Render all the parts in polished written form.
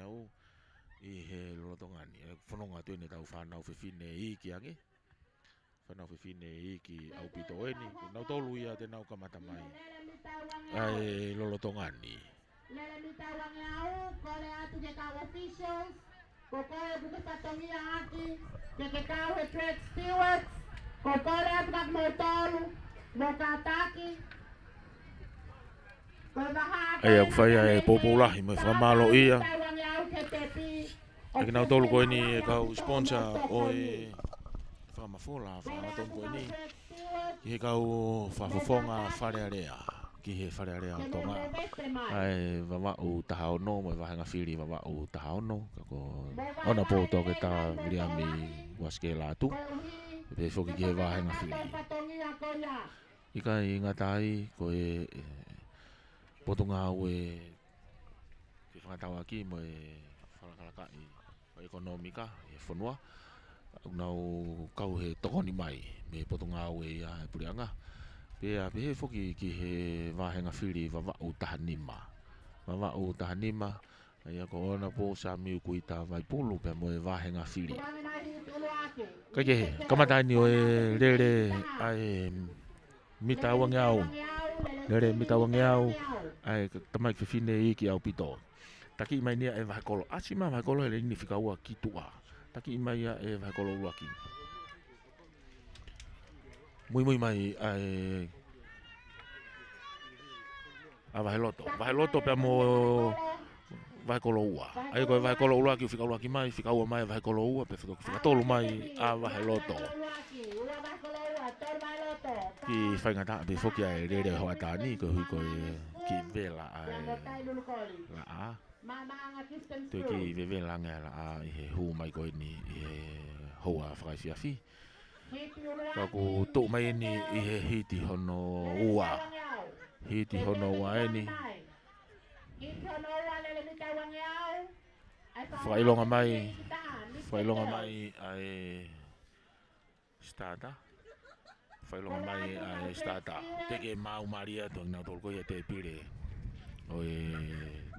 au I he lolotongani e whanonga tūne tau whanau whiwhine I ki ange whanau whiwhine I ki au pito eni nau tolu ia te nau kamata mai ai lolotongani Lele mita wangi au kole atu ke kau officials ko kole buke patongia aki ke kau he trade stewards ko kole atu kak mo tolu mo kataki ai aku whai ai popolahi mai whamalo ia Eki nau tolu koe ni e kau sponsor o e whamafola whangaton koe ni ki he kau whafofonga wharearea ki he wharearea tonga ai wawau taha ono mai wahanga whiri wawau taha ono kako ona po toke ta Viliami waske latu pe whoki ki he wahanga whiri Ika I ngatai koe potunga au e ki whangatau aki mo e whalakalaka I ekonomika e whanua nau kau he tokoni mai me potunga au e ia e purianga pe he whoki ki he wahenga whiri wawau taha nima ia ko ona po sa miu kuita vai pulu pe mo e wahenga whiri kake he kamatani o e lere ai mita wangi au lere mita wangi au ai tamai whiwhine I ki au pito taki mai nia e wahakolo asima wahakolo ele ni whikaua ki tua taki mai ia e wahakolo uaki mui mai ai a waheloto pe mo wahakolo ua ai koe wahakolo uaki whikaua ki mai whikaua mai wahakolo ua pe whikatolu mai a waheloto ki whaingata pe whoki ai rere hoa tāni ko hui koe ki vela ai la a Tui ki vevela ngā la a I he hu mai koe ni I he hoa whakaiwhiawhi Ka ku tō mai ni I he hiti hono ua Hiti hono ua eni Whailonga mai ai Starter Whailonga mai ai Starter Teke mau maria tō ngā tōlko I te pire O e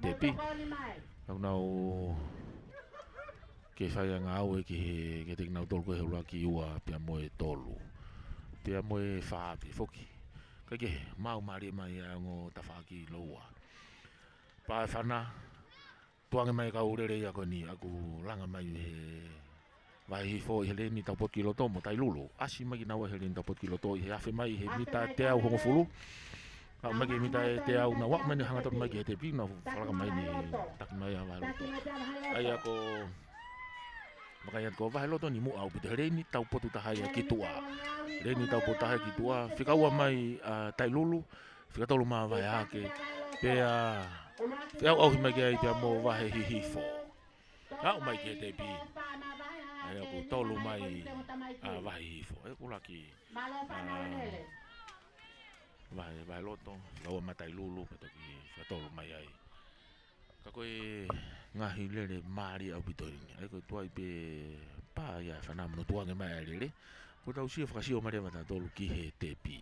te pi Nau nau Ke whaia ngā au e ke te nau tolu koe hula ki ua pia moe tolu Pia moe whaapi whoki Kake mau mari mai a ngō tawhaki loua Pāe whana Tuange mai ka urere ia koe ni aku langa mai he Vai hifo I he le ni tau pot kiloto mo tai lulu Asi magi naua he le ni tau pot kiloto I he afe mai he mita te au hongo fulu Au magi mita te au na wak mani hangatot mai ki he te pi na whalaka mai ni taki mai a wahaloto Ai ako Makaiat ko wahaloto ni mu au pita reini tau potu tahai ki tua Reini tau potu tahai ki tua Whikaua mai tai lulu Whikatolu maa vai hake Pea Whiau au himai ki ai pia mo wahe hihifo Au mai ki he te pi Ai ako tolu mai wahe hihifo E kulaki Vai loto, lawa matai lulu patoki fatolo mai ai. Ka koe ngahi lele mari au pitoringi. Ai koe tuai pe pa ia whanamano tuange mai ai lele. Ko tau sia whakasio maria mata tolu ki he tepi.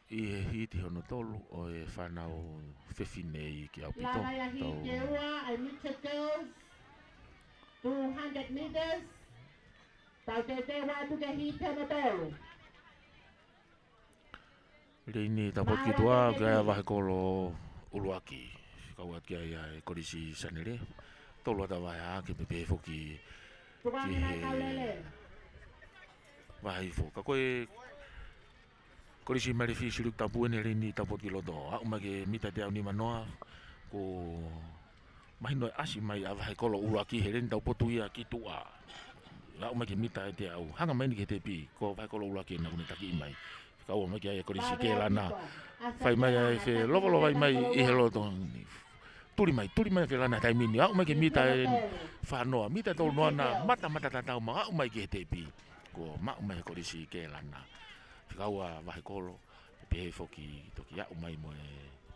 I he hiti hono tolu o e whanau whiwhinei ki au pito. La hi ke ua ai Mitchell Girls 200 meters. Tau te watu ke hiti hono tolu. Reini tapot ki tua kaya wahe kolo uluaki Kawat kaya e korisi sanere Tolu ata wahe hake pepe foki Ki he Wahe ifo Ka koe Korisi marifi siluk tapu ene reini tapot ki loto Aku mage mita te au ni manoa Ko Mahino asi mai a wahe kolo uluaki he reini tapotu ia ki tua Aku mage mita te au Hanga mai ni ke te pi Ko wahe kolo uluaki na kune taki imai Kau mai kia e korisi ke lana Whai mai ai whe lovo vai mai I he loto Turi mai whe lana tai mini Au mai ke mita e whanoa Mita tolu noa na mata tatau ma Au mai ke te pi Ko mau mai korisi ke lana Whikau a wahe kolo Pehe whoki toki au mai mo e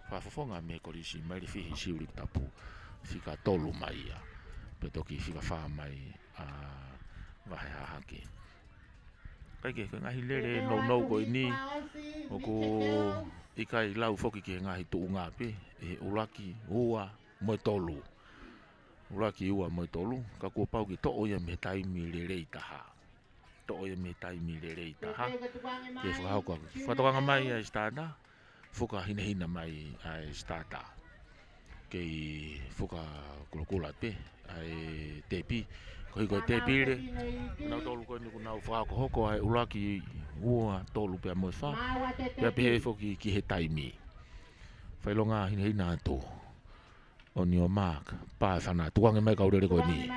Whafofonga me korisi mai li whihi siuri tapu Whika tolu mai ia Pe toki whika wha mai Wahe hahake Kaike ka ngahi lere nou ko ini o ko ikai lau foki ki ngahi tu unga pe e ulaki ua mo tolu. Ula ki ua mo tolu, ka ko pau ki to o ia me taimi le rei taha. To o ia me taimi le rei taha. Ke whakahau ko whatokanga mai ai stata. Fuka hina mai ai stata. Kei fuka kula pe ai tepi. Ko hiko tepi le. Nau tolu ko ni kunau whakako hoko ai ula ki ua tolu pe mo wha. Pea pehe foki ki he taimi. Whailonga hina ato. Oni o Mark, pa whana, tuange mai kaurere koe ni.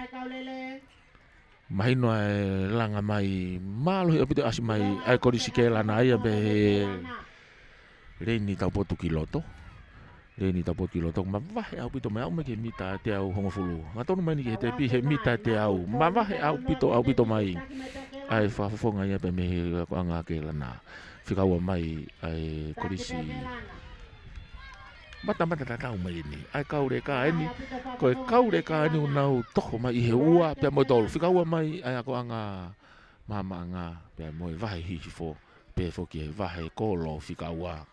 Mahino e langa mai, malo hea pito asi mai, ai kori sike lana aia be reini tau potu ki loto. Reini tau potu ki loto, ma wahe au pito mai au me ke mita te au hongofulu. Nga tonu mai ni ke he te pi he mita te au, ma wahe au pito mai. Ai whafonga ia pe me he anga ke lana. Whikaua mai, ai kori si... Mata tau mai ni, ai kaure ka ni, koe kaure ka ni unau toko mai i he ua pia mo tolu, whika ua mai ai ako anga mama anga pia mo e vahe hihi fo, pia fo ki e vahe kolo whika ua,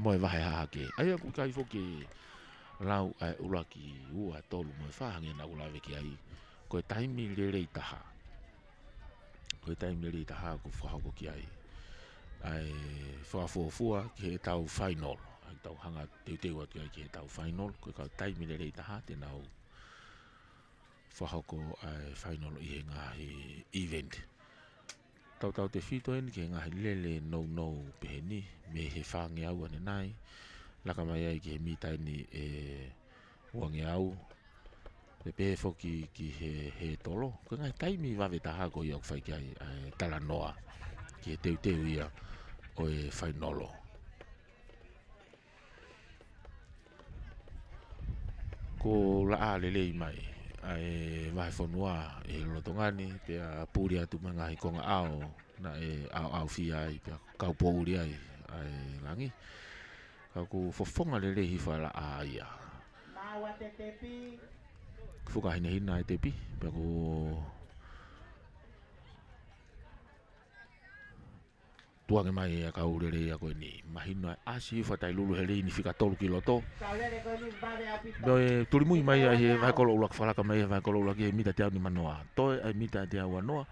mo e vahe hake, ai ako kai fo ki lau ai ula ki ua tolu mo e whahange na ula veki ai, koe taimi le rei taha, koe taimi le rei taha ko whahako ki ai whafua ki he tau final. Tau hanga teu atu ai ki he tau final, koe kau taimi le rei taha te nau whahoko ai final i he ngahi event. Tau te whito en ki he ngahi lele nou pehe ni, me he whange au ane nai, laka mai ai ki he mitai ni e wange au, te pehe foki ki he tolo, koe ngahi taimi wawe taha ko i au whai ki ai tala noa, ki he teu ia o e finalo. Ko la le mai ai vai fonua e lotongani pe a puri atu manga i konga ao na e ao fi ai pe ka puri ai langi ka ku fofonga le hi fa la ia mawa te tepi fuka hina te tepi pe ku tuange mai a kaurere a koe ni mahino asi fatai lulu hele ni fika tolu ki loto no tulimui mai ai vai kolo ulak falaka mai vai kolo ulak e mita te au ni manoa to ai mita te au anoa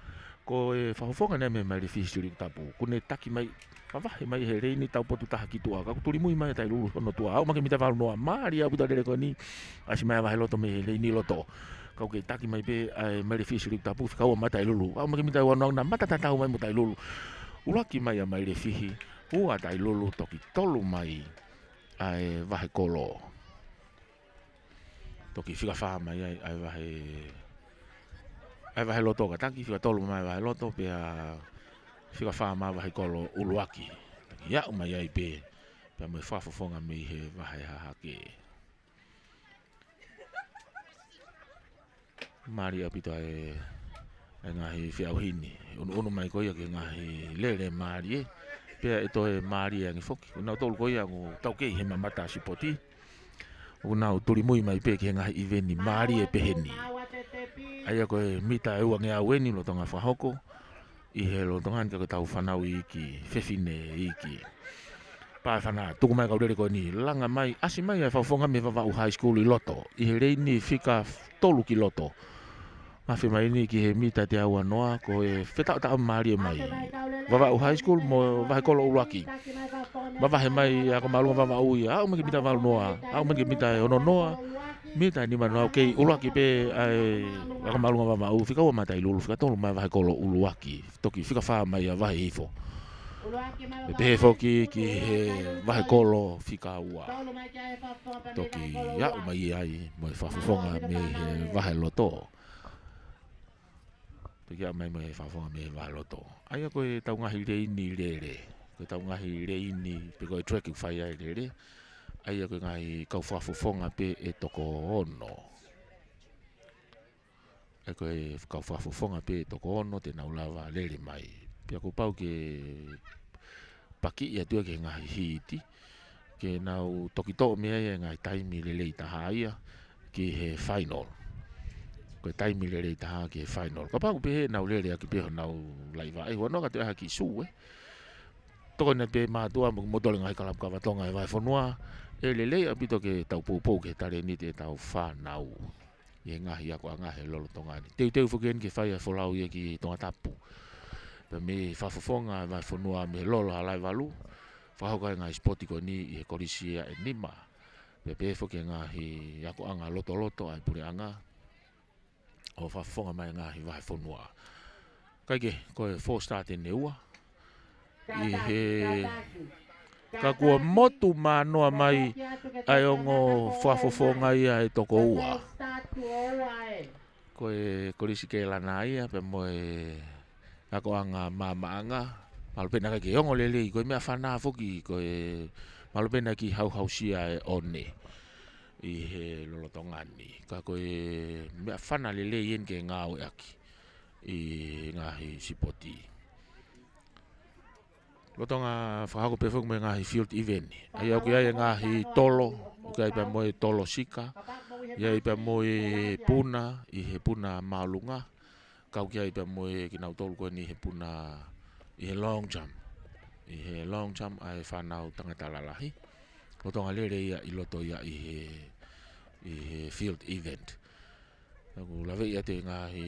ko e fafofonga ne me mai le fisuri tapu kune taki mai vahe mai hele ni tau potu taha ki tua ka tulimui mai tai lulu no tua au make mita valu noa mari a puta dele ko ni asi mai vai loto me hele ni loto kau ke taki mai pe ai mai le fisuri tapu fika o mata lulu au make mita wa no na mata tatau mai mutai lulu Ulaki mai a mai le fihi, ua tai lulu toki tolu mai ai vahe kolo. Toki whika wha mai ai vahe loto ka taki, whika tolu mai vahe loto, pia whika wha mai vahe kolo uluaki. Taki iau mai ai pe, pia mai whafofonga mi he vahe hahake. Mari apito ai ngahi whiauhini. Unu mai koia ke ngahi lele mari e. Pea e toe mari angi foki. Unau tolu koia ngu tau kei he mamata sipoti. Unau turi mui mai pe ke ngahi iveni mari e peheni. Aia koe mita e uange au eni lo tonga whahoko. I he lo tonga ka tau whanau i ki. Fefine i ki. Paa whana tuku mai kaurere koe ni. Langa mai, asi mai ai whaufonga me wawau high school i loto. I he reini whika tolu ki loto. Mawhi mai ni ki he mita te au anoa ko e whetau ta amari e mai. Wawau high school mo wahe kolo ulaki. Wawahe mai ako malunga wawau ia. Au maki mita walu noa. Au maki mita e ono noa. Mita ni manu au kei ulaki pe ako malunga wawau. Whika ua matai lulu. Whika tolu mai wahe kolo uluaki. Toki whika wha mai a wahe hifo. E pehe foki ki he wahe kolo whika ua. Toki iau mai ai mo e whafufonga me he wahe loto. Peki a mai mai whafonga me waloto. Aia koe tau ngahi reini rere. Koe tau ngahi reini pe koe trekking whai ai rere. Aia koe ngahi kau whafonga pe e toko ono. Aia koe kau whafonga pe e toko ono te naulawa rere mai. Pia ko pau ke paki ia tua ke ngahi hiti. Ke nau toki tō mea ia ngahi taimi lelei taha ia ki he final. Koe taimi lere taha ki final. Ka pau pehe nau lere aki pehe nau laiva. Ai wanoa ka te aha ki su toko na pe matua mo modole ngai kalap ka vatonga e vai fonua e lele apito ke tau pou ke tare ni te tau whanau i ngahi ako a ngahi lolo tongani teu fuken ke whai a folau ia ki tonga tapu pe me whafofonga vai fonua me lolo halai valu whahoka ngai spoti ko ni i korisia e nima pe fuke ngahi ako anga loto ai pure anga o whafofonga mai ngahi vai fonua kaike ko e 4 star te neua i he ka kua motu manoa mai ai ongo whafofonga ia e toko ua ko e korisi ke lana ia pe mo e ako anga mamaanga malupena ke ongo lele ko mea whana foki ko e malupena ki hau sia e one i he lolotongani ka ko e mea whana lele ien ke ngau e aki i ngahi sipoti lotonga whahako pe fuk me ngahi field event ai au ki ai ngahi tolo ki ai pe moe tolo sika ia i pe moe puna i he puna malunga kau ki ai pe moe ki nau tolu ko ni he puna i he long jump ai whanau tangata lalahi lotonga lere ia i loto ia i he field event aku lave ia te ngahi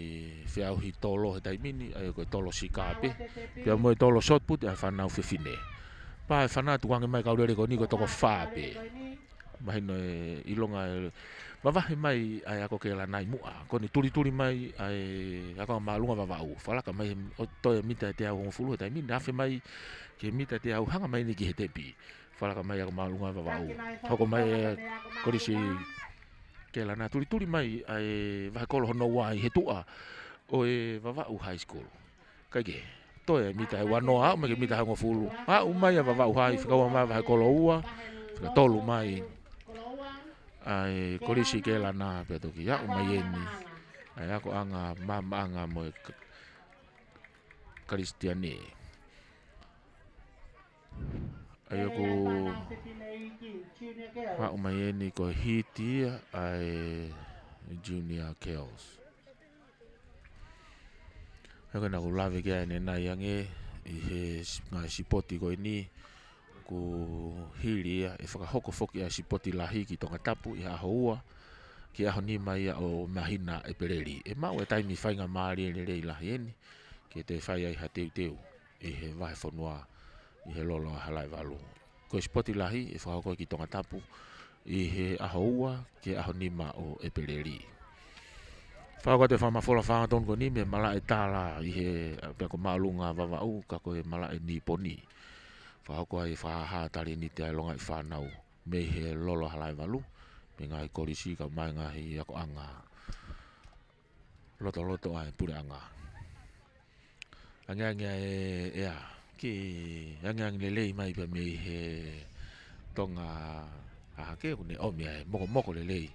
whiau hi tolo he taimini ai ko tolo sika pe pia moe tolo shot put ai whanau whiwhine pa ai whanau tuange mai kaurere ko ni ko toko wha pe mahino e ilonga e wawahi mai ai ako ke la nai mua ko ni turi mai ai ako malunga wawau whalaka mai o toe mita te au hongfulu he taimini afe mai ke mita te au hanga mai ni ki he tepi whalaka mai ako malunga wawau hoko mai korisi ke lana turi mai ai vai kolo hono wai he tua o e vavau high school kaike toe mita e wanoa me ke mita hango fulu mai vavau high fika mai vai kolo ua fika tolu mai ai korisi ke lana pe toki ya mai eni ai ako anga mama anga mo kristiani ai ako mai eni ko hiti ai junior girls haka na kulave kia ene nai ange i he ngai sipoti ko ini ku hiri e whakahoko foki a sipoti lahi ki tonga tapu i aho ua ki aho ni mai o mahina e pereri e mau e taimi whainga maari e rei lahi eni ki te whai ai ha teu i he vahe whanua i he lolo halai walu ko sipoti lahi e whakahoko ki tonga tapu i he aho ua ki aho nima o e pereri whakako te whamafola whangaton ko ni me mala e tala i he peko maalunga wawau kako e mala e niponi whakako ai whaha tari ni te ailonga i whanau me he lolo halai walu me ngai korisi ka mai ngahi ako anga loto ai pure anga anga e ea ki anga lelei mai pe me he tonga ke ne o me moko lelei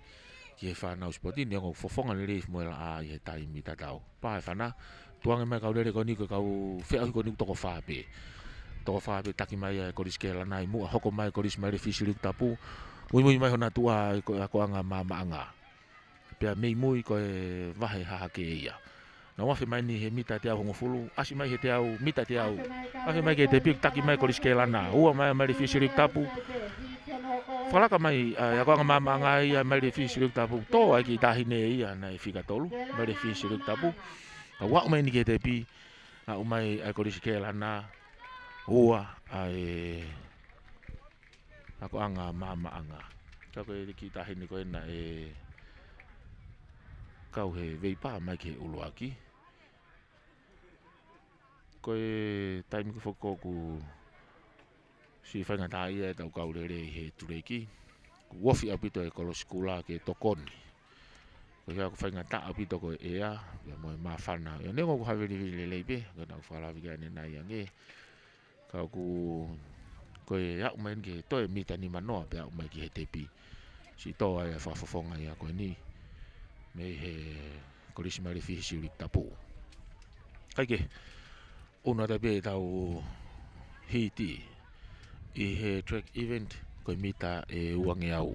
ki e whanau spoti ni ango fofonga lelei mo la a e taimi tatau pa e whana tuange mai kau lere ko ni ko kau whea ko ni toko whape taki mai e koris ke la nai mua hoko mai koris mai refisi lik tapu mui mai hona tua ko anga mama anga pe mei mui ko e vahe ha ke ia na wafe mai ni he mita te au ngofulu asi mai he te au mita te au afe mai ke te pik taki mai koris ke la na ua mai refisi lik tapu falaka mai ko anga mama anga ia mai refisi lik tapu to ai ki tahine ia na fika tolu mai refisi lik tapu wa mai ni ke te pi mai ai koris ke la na ua ai ako anga mama anga kako e ki tahini ko ena e kau he veipa mai ke uluaki ko e taimi ko foko ku si whainga tai e tau kau rere he tureki wofi apito e kolo skula ke tokoni ko hea ko whainga ta apito ko ea mo e mawhana e nengo ko haweri leipe ko nau whalawi ka ene nai ange kau ku ko e au mai ke to e mita ni manoa pe au mai ki he tepi si to ai whafofonga ia ko ni me he korisi mai fi si rik tapu kaike una te be tau hiti i he track event ko mita e uange au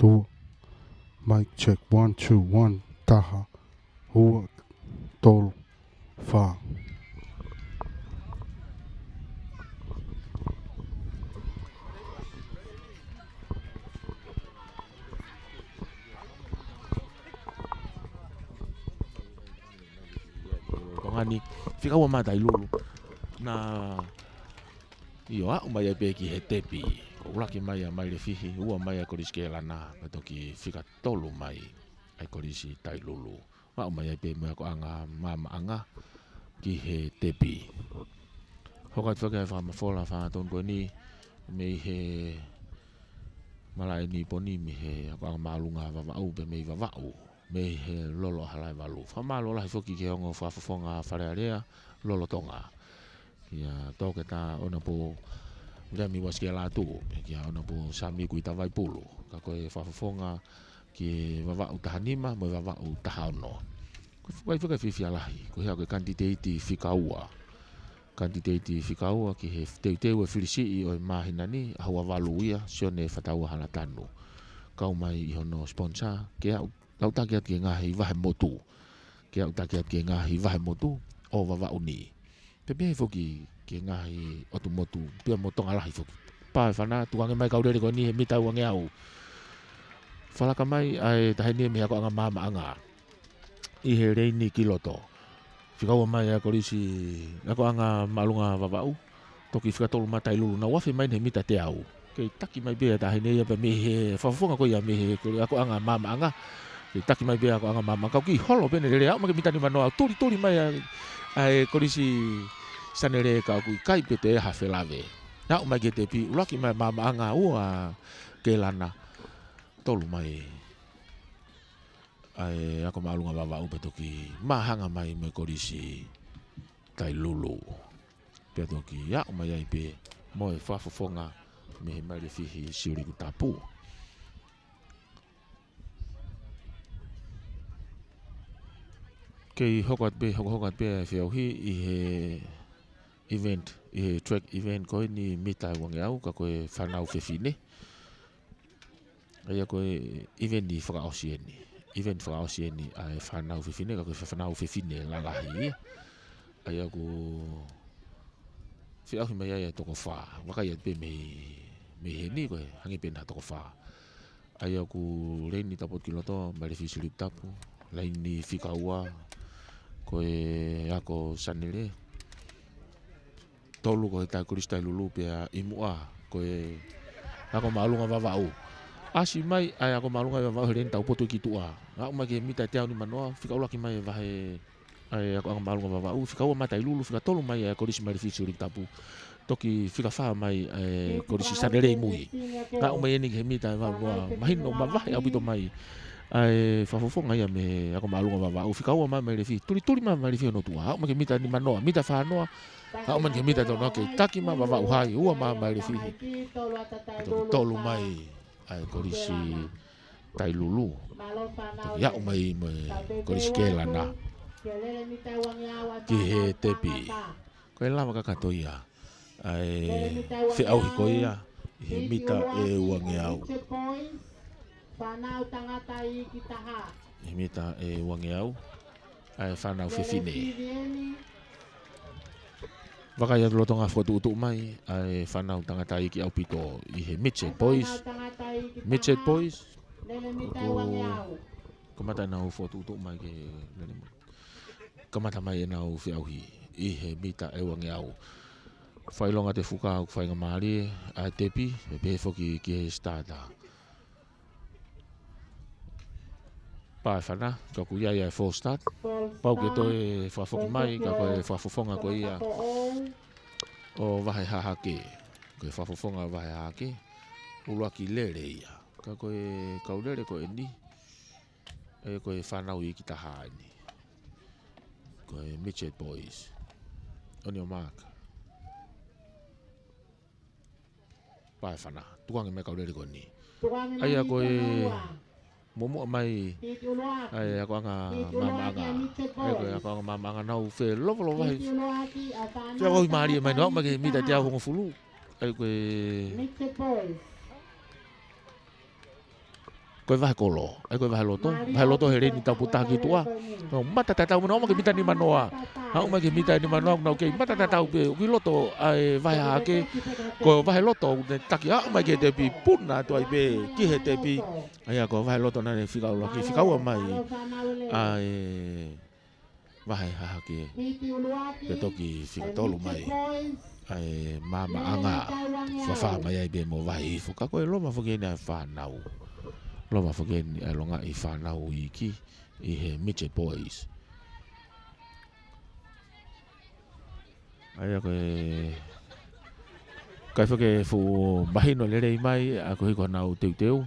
Tu. Mic check 1 2 1 taha. Hua tolu fa. Kongani fika wa mata ilulu na ioa mai pe ki he tepi ko laki mai mai le fihi ua mai ko riskela na toki fika tolu mai ai ko risi tai lulu wa mai pe mai ko anga mama anga ki he tepi hoka toka fa ma fola fa ton ko ni me he malai ni poni mi he ko anga malunga va au pe me va au me he lolo halai valu fa malo la foki ke ongo fa fonga farearea lolo tonga ya toke ta ona po ura mi was ke la tu ya ona po sami ku ta vai pulu ka ko fa fonga ki va utahanima mo va utahano ko vai foka fi ala ko ya ko candidate fikaua ki he te o filisi o mahinani hawa valu ia sione fatau hala tanu kau mai i hono sponsor ke lau takiat ke ngahi vahe motu. Ke au takiat ke ngahi vahe motu o wawa uni. Pepe foki ke ngahi otu motu. Pia motong alahi foki. Pai whana tuange mai kaurere ko ni he mita uange au. Whalaka mai ai tahini me ako anga mama anga. I he reini kiloto. Whikaua mai ako risi ako anga malunga wawau. Toki whikatolu matai lulu na wafi mai he mita te au. Kei taki mai bea tahini ia pa me he whafunga ko ia me he ako anga mama anga. Taki mai bea ko anga mama kau ki holo bene le au maki mitani manoa tori mai ai korisi sanere ka ku kai pete ha felave na mai ke tepi ulaki mai mama anga ua kelana tolu mai ai ako malunga baba u petoki mahanga mai me korisi tai lulu petoki ya mai ai pe mo fa fofonga me mai le fihi siuri ku tapu ke hokat be fe hi i he event i he track event ko ni mita wangi au ka ko fanau fe fine ai ko event di fra osieni ai fanau fe fine ka ko fanau fe fine la la hi ai ko fe au mai ai to ko fa waka ia be me he ni ko hangi pen ha to ko fa ai ko reni tapot kiloto mari fi silip tapu laini fikaua ko ako sanile tolu ko ta kristai lulu pe imua ko ako malunga vavau asi mai ai ako malunga vavau heren tau poto ki tua ako mai ke mita tau ni manoa fika ula ki mai vahe ai ako malunga vavau fika ua mata lulu fika tolu mai ko risi mai fisi uri tapu toki fika fa mai ko risi sanile mui ako mai ni ke mita vavau mahino mavahe abito mai ai fafofonga ia me ako malunga vava u fikaua mai le fi tuli mai le fi no tua ma ke mita ni manoa mita fa noa ha man ke mita no ke taki ma vava u hai u ma le fi tolu mai ai korisi tai lulu ya mai korisi kela na ki he tepi ko la ma ka to ia ai fi au ko ia he mita e wangi au Whanau tangata i ki taha. I mita e wangi au. Ai whanau whiwhine. Waka ia lotonga whotu utu mai. Ai whanau tangata i ki au pito. I he Midget Boys. Midget Boys. Ko mata nau whotu utu mai ke. Ko mata mai e nau whiauhi. I he mita e wangi au. Whailonga te whuka au whainga maari. Ai tepi. Me pe whoki ki he starter. Pai whana, ka ku ia full start. Pau ke toi whafoki mai, ka koe whafofonga ko ia o wahe hahake. Koe whafofonga wahe hahake, ulua ki lere ia. Ka koe kaulere ko e ni, e koe whanau i ki taha ni. Koe Midget Boys. On your mark. Pai whana, tukangi me kaulere ko ni. Aia koe momo mai ai ako anga mama anga ai ako anga mama anga nau fe lovo vai te oi mari mai no ma ke mita te au fulu ai ko koe vahe kolo, koe vahe loto he reni tau puta ki tua. No mata tatau no ke mita ni manoa. Hau mai ke mita ni manoa no ke mata tatau pe ki loto ai vahe hake ko vahe loto ne taki hau mai ke te pi puna to ai pe ki he te pi ai ko vahe loto na ne fika ula ki fika mai ai vahe hake pe toki fika tolu mai ai mama anga fa mai ai be mo vahe fo ka ko lo ma fo ke na fa nau. Lova fogeni ai longa I whanau I ki I he Midget Boys. Ai a koe kai whake fu mahino lere I mai a koe hiko nau teu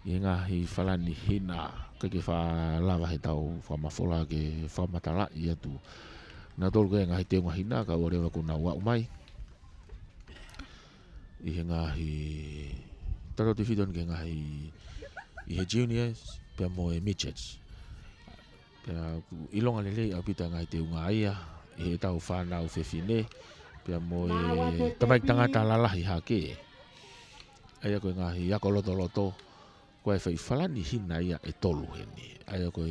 I ngā hi whalani hina kai ke wha lawa he tau whamafola ke whamatala I atu. Nā tolu koe ngā hi teo ngā hina ka orewa ko nau au mai I he ngā hi tato te whiton ke ngā hi I he juniors, pia mo e midgets. Pia ilonga lele au pita ngai te unga ia, I he tau whanau whewhine, pia mo e tamai tangata lalahi hake. Aia koe ngahi ako loto, koe whai whalani hina ia e tolu heni. Aia koe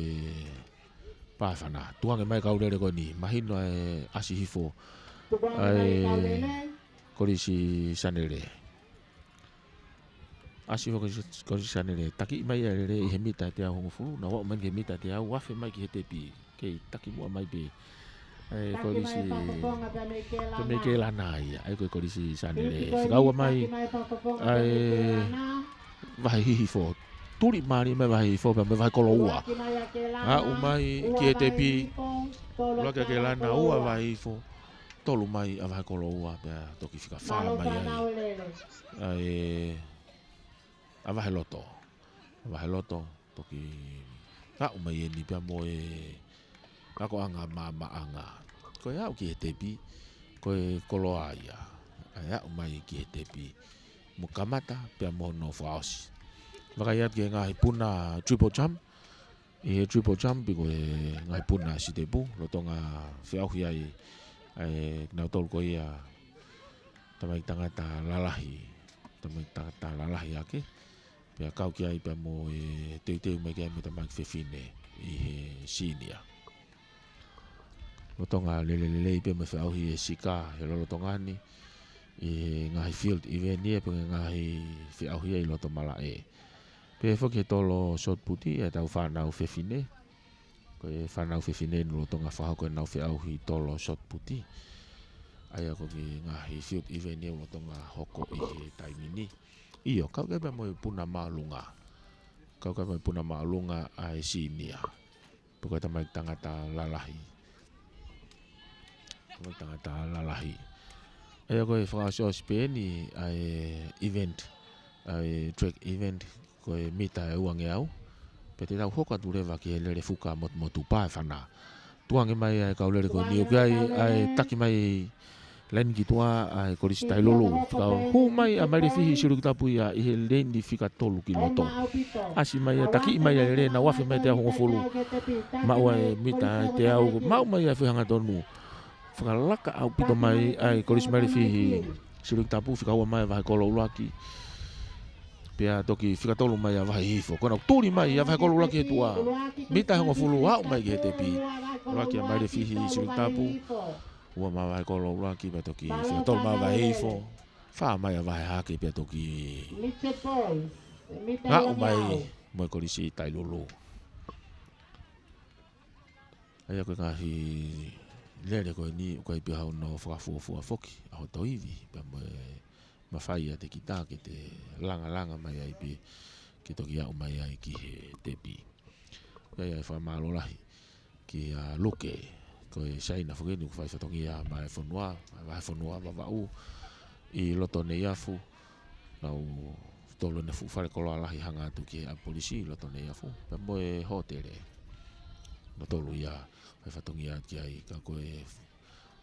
pāwhana, tuange mai kaurere koe ni, mahino e asi hifo, korisi sanere. Asi ho ko sanere taki mai ele I he mita te au hongofu na wa man ke mita te au wafe mai ki he te pi ke taki mo mai be ai ko risi te me ke la nai ai ko risi sanere fika mai ai vai hi fo turi mari me vai fo me vai kolo ua a u mai ki he te pi lo ke la na ua vai fo tolu mai a vai kolo ua pe toki fika fa mai ai Avahe loto toki ka umai ni pia mo e ako anga mama anga ko ya ki he tepi ko kolo aia ai umai ki he tepi mo kamata pia mo no faos maka ya ki nga puna triple jump I triple jump ko nga puna si tepu loto nga fiau hiai ai na tol ko ia tamai tangata lalahi ake Pia kau ki ai pia mo e teu me kia me tamang whewhine I he senior. Lotonga lelelelei pia me whaauhi e sika he lotonga ni I he ngahi field event ni e pia ngahi whaauhi e loto mala e. Pia whoki he tolo shot puti e tau whanau whewhine. Ko e whanau whewhine ni lotonga whahau koe nau whaauhi tolo shot puti. Aia ko ki ngahi field event ni lotonga hoko I he taimini. Iyo, kau kai mo puna maalunga. Kau kai mo puna maalunga ai sinia. Pukoi tamai tangata lalahi. Aia koe whakasio speni ai event, ai track event koe mita e uange au. Pete tau hoka turewa ki he lere fuka motu pae whana. Tuange mai ai kau lere koe niu kai ai taki mai Len ki tua ai korisi tai lolo hu mai a mai fihi siru tapu ia I he len di fika tolu ki loto asi mai taki mai le na wafe mai te ho fulu ma wa mita te au ma mai a fihanga tonu whakalaka au pito mai ai korisi mai fihi siru tapu fika wa mai va kolo laki pia toki fika tolu mai a va hifo kona turi mai a va kolo laki tua mita ho fulu au mai ke te pi laki mai fihi siru tapu Ua mawai kolo uraki pia toki fia tolu mawai eifo Wha mai a wahe hake pia toki Ngā umai Moe korisi tai lulu Aia koe ngahi Lere koe ni Koe pia hau no whakafua foki Aho toivi Pia moe mawhai a te kita Ke te langa mai ai pi Ke toki a umai ai ki he tepi Ia wha malolahi Ki a luke Koe saina whakeni ku whai whatongi a mai whanua wawau I loto nei afu Nau tolo na fu whare kolo alahi hanga atu ki a polisi loto nei afu Pia moe hotere No tolo ia whai whatongi a ki ai ka koe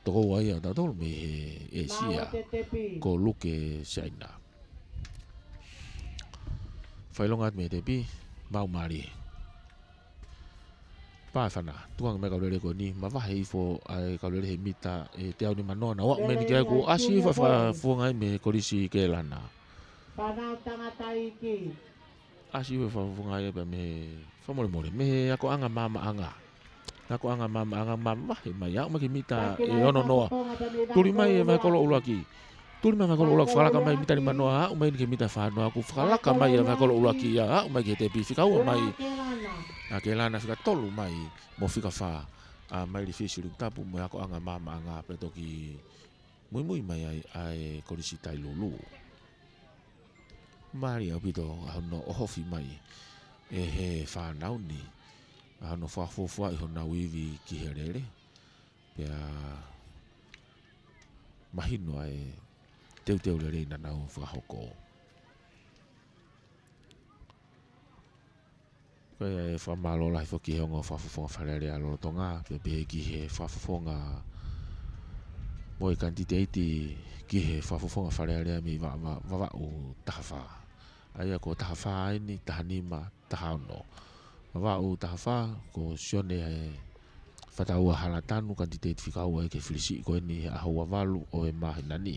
Toko wai a tolo me he sia Ko luke saina Whailonga at me te pi Mau mari Pāwhana, tuanga me kaurere ko ni, ma wahe ifo ai kaurere he mita e te au ni manona. Wa meni kia ko asi whawha fuangai me korisi ke lana. Whanau tangata iki. asi we fa funga e ba me fa mo me ako anga mama anga ako anga mama e mai au mai mita e ono noa tuli mai e vai kolo ulaki tuli mai kolo ulaki fala ka mai mita ni manoa au mai ke mita fa no aku fala ka mai e vai kolo ulaki ya au mai ke te pi fika u mai akela na fika tolu mai mo fika fa a mai li fisi lu tapu mo ako anga mama anga pe toki mui mai ai kolisi tai lulu mari au pito no ohofi mai e he fa nauni no fa fo i hona wivi ki herere pea mahino ai teu le na nau fa hoko e fa malo lai fo ki hongo fa fo fa le alo tonga pe ki he fa fo nga moi kantiteti ki he fa fo nga fa le mi va o tafa ai ko tafa ni tanima tahano va o tafa ko sione e fata o halatanu kantiteti fika o ke filisi ko ni a ho valu o e mahinani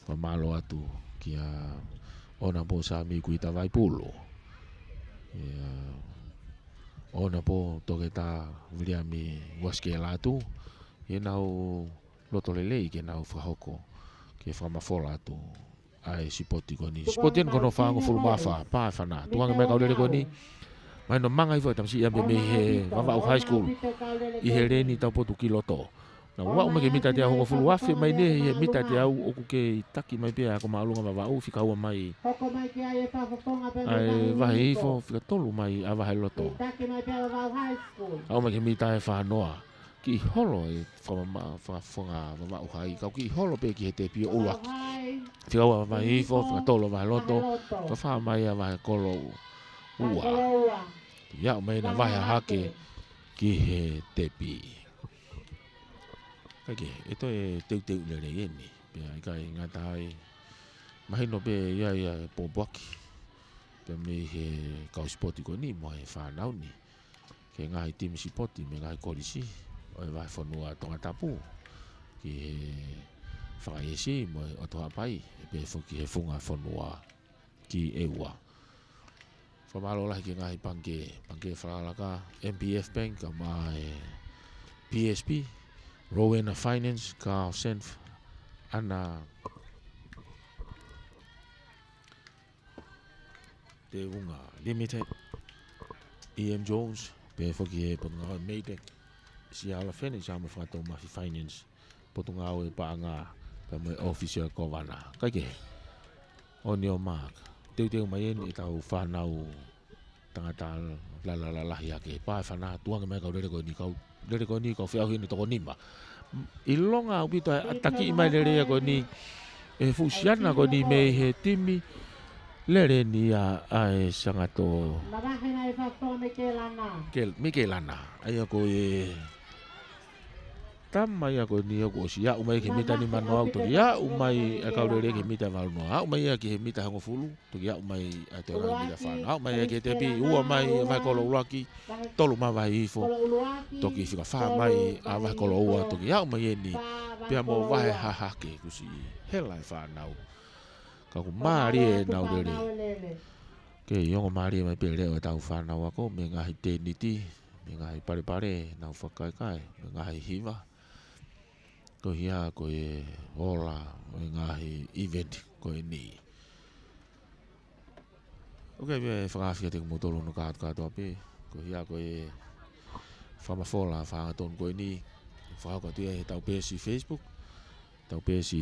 fa malo atu kia ona po sa mi kuita vai pulo ona po togeta viliami waskela tu e nau loto lele ke nau fahoko ke fa mafola tu ai sipoti koni sipoti en kono fa ngo fulu mafa pa fana tuang me kaule koni mai no manga i fa tamsi ya me he va high school i hele ni ta po tu kiloto na wa me ke mita dia ngo fulu afi mai ne he mita dia o ku ke taki mai pe ko malu nga va o fika o mai ai va hi fo fika tolu mai ava heloto au me ke mita e fa noa ki holo e fa fonga va o hai ka ki holo pe ki te pi o laki fika o va hi fo fika tolu va loto fa mai ava kolo ua ya mai na va hake ki he te pi okay, ito e teu le ni. Pe ai ngata ai. Mahino pe ya poboki. Pe me he ka spoti ko ni mo e fa nau ni. Ke ngai tim spoti me ngai kolisi. O vai fonua tonga tapu. Ki fa esi mo o to apai. Pe fo ki he funga fonua ki ewa. Fa malo la ki ngai pange fa la ka MPF Bank ka mai PSP Rowena Finance, Carl Senf, Anna De Unga Limited, EM Jones, PFG Potunga Maybank, Siala Fenix, Sama Frato Mafi Finance, Potunga Paanga, Pame Official Kovana, Kake, on your mark, Teu Mayen, Itau Fanau, Tangatal, la yake, Pa Fana, Tuanga Mega Dere ko ni ko fia hini to ni ma ilonga ubito ataki mai dere ko ni e fusiana ko ni me he timi lere ni a sangato Mikelana ai ko e tamma ya ko ni ko sia umai ke mita ni mano auto ya umai ka dere ke mita val no umai ke mita hango fulu to ya umai ato mita fa umai ke te bi umai vai ko lo laki tolu ma vai fo toki fika fa mai a vai ko lo to ya umai ni pia mo vai ha ha ke kusi hela fa nau ka ko mari nau dere ke yongo mari mai pe le o tau fa nau ko me nga te ni ti me nga pare nau fa kai me nga hiva ko hia ko e ola ngahi event ko e ni okay be fa fia te motolo no ka to pe ko hia ko e fa ma fola fa ton ko ni fa ko te tau pe si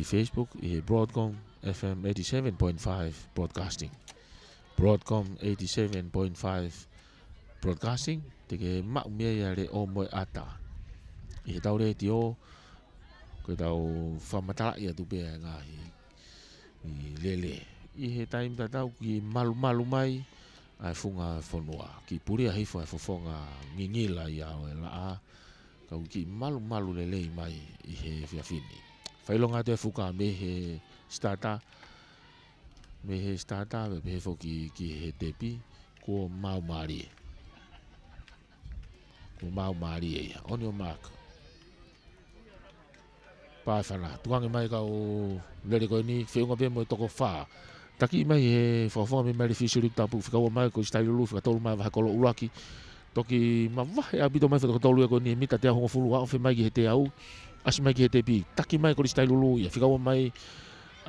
Facebook e Broadcom FM 87.5 broadcasting Broadcom 87.5 broadcasting te ke ma me ya le o mo ata e tau le tio ko tau whamatala ia tu pe ngahi i lele i he time tau ki malu mai ai funga fonua ki puri a hifo e fofonga ngingila ia o la a kau ki malu lele mai i he fiafini whailonga te fuka me he starta me he foki ki he tepi ko mau mari ia on your mark pa fana tuang mai ka o lere ko ni fe ngo be mo toko fa taki mai he whawhonga me mai fisu rik tapu whikaua mai ko stai lulu whikatolu mai whakolo ulaki toki ma wahe a bito mai whakatolu e ko ni mita te ahonga fulu wao whi mai ki he te au asi mai ki he te pi taki mai ko stai lulu ia whikaua mai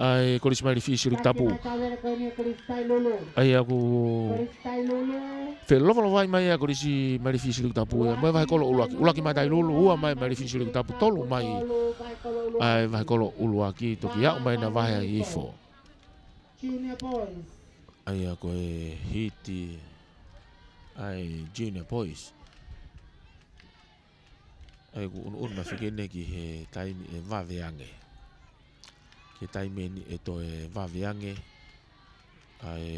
ai ko mai fisu rik tapu ai aku fe lova vai mai ko si mai fisu rik tapu mai whakolo ulaki mai tai lulu ua mai fisu rik tapu tolu mai ai whakolo ulaki toki au mai na wahe i fo Junior boys. ai ako e hiti ai junior boys ai ku un ma fikene ki he taimi e vaveange ki taimi ni e to e vaveange ai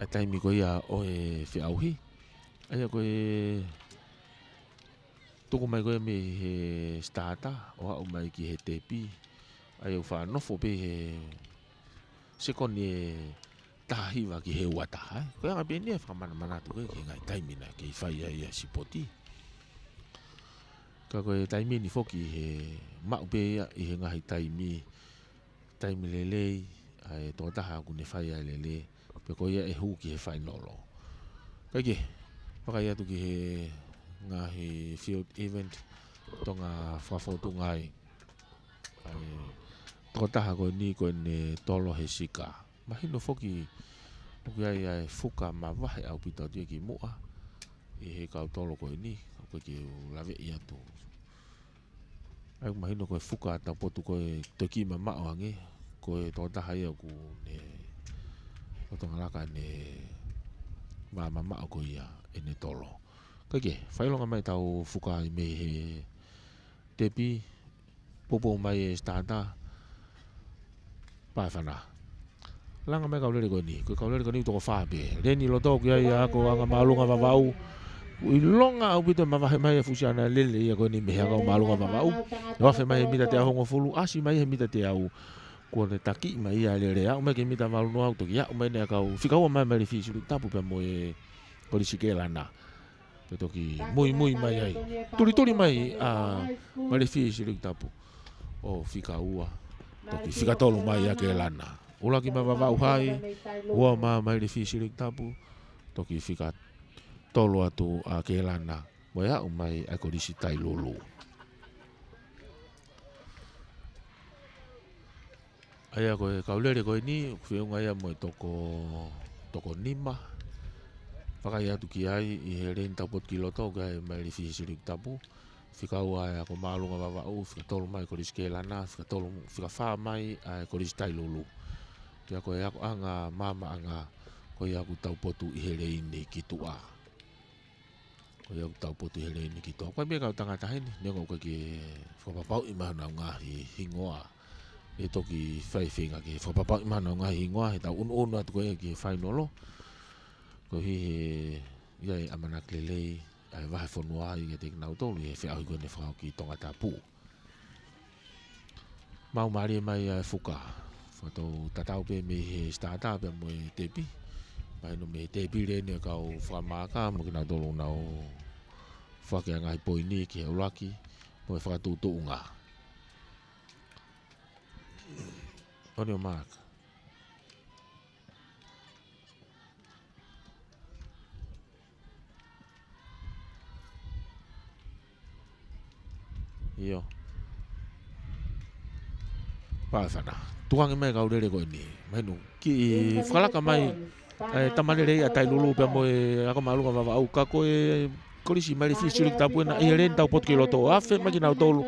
taimi ko ia o e fiauhi ai ako e tuku mai koe me he starter o hau mai ki he tepi ai au whanofo pe he sekoni e tahiwa ki he wata koe anga pe nia whakamana manatu koe ki ngai taimina ki whai ai a sipoti ka koe taimi ni foki he mau pe ia i he ngahi taimi lelei ai tō taha ku ne whai ai lele pe koe ia e hu ki he whai nolo kai ke whakai atu ki he ngahi field event tonga whafotu ngai tō taha koe ni koe ne tolo he sika mahino foki ai ai fuka ma wahe au pita tia ki mua i he kau tolo koe ni koe ki lawe i atu ai mahino koe fuka ta potu koe toki ma mao ange koe tō taha ia ku ne o tonga laka ne ma mao koe ia e ne tolo kage whailonga mai tau fuka i me he tepi popo mai e stata pai whana langa mai kaulere koe ni koe kaulere koe ni toko whape reni loto ki ai ako anga maalunga wawau i longa au pito ma wahe mai e fusiana lele ia koe ni me hea kau maalunga wawau wafe mai he mita te ahongo fulu asi mai he mita te au kua te taki mai ia lere au mai ke mita walu no au toki au mai nea kau whikaua mai mai le fisi tapu pe mo e kori sikelana pe toki mui mai ai turi mai a mare fisi rik tapu o fika ua toki fika tolu mai a ke lana ulaki ma vavau hai ua ma mare fisi rik tapu toki fika tolu atu a ke lana mo ia mai a korisi tai lulu ai a koe kaulere koe ni whiunga ia mo toko nima whakai atu ki ai i he rein tapot ki loto kai mai li fisi rik tapu whikau ai ako maalunga wawau whika tolu mai koris ke lana whika wha mai ai koris tai lulu kia koe ako anga mama anga koe aku tau potu i he rein ni ki tua koe aku tau potu i he rein ni ki tua koe mea kau tangata heni nengo koe ki whapapau i mahana ngahi hingoa e toki whaiwhinga ki whapapau i mahana ngahi hingoa he tau unu atu koe ki whainolo ko hi ia amanak lelei ai wahe whanua i te nau tolu e whiahui koe ne whakau ki tonga tapu mau maari mai fuka whatou tatau pe me he stata pe mo e tepi mai no me tepi re ne kau whamaka mo ki nau tolu nau whakea ngai poini ki he ulaki mo e whakatutu unga Oni o Mark Iyo. Pai whana. Tuangi mai kau rere koe ni. Mainu. Ki whalaka mai tamane rei a tai lulu pia mo e ako maalunga wawa au ka koe korisi mai fisi rik tapu ena i ren tau pot ki loto. Afe mai ki nau tolu.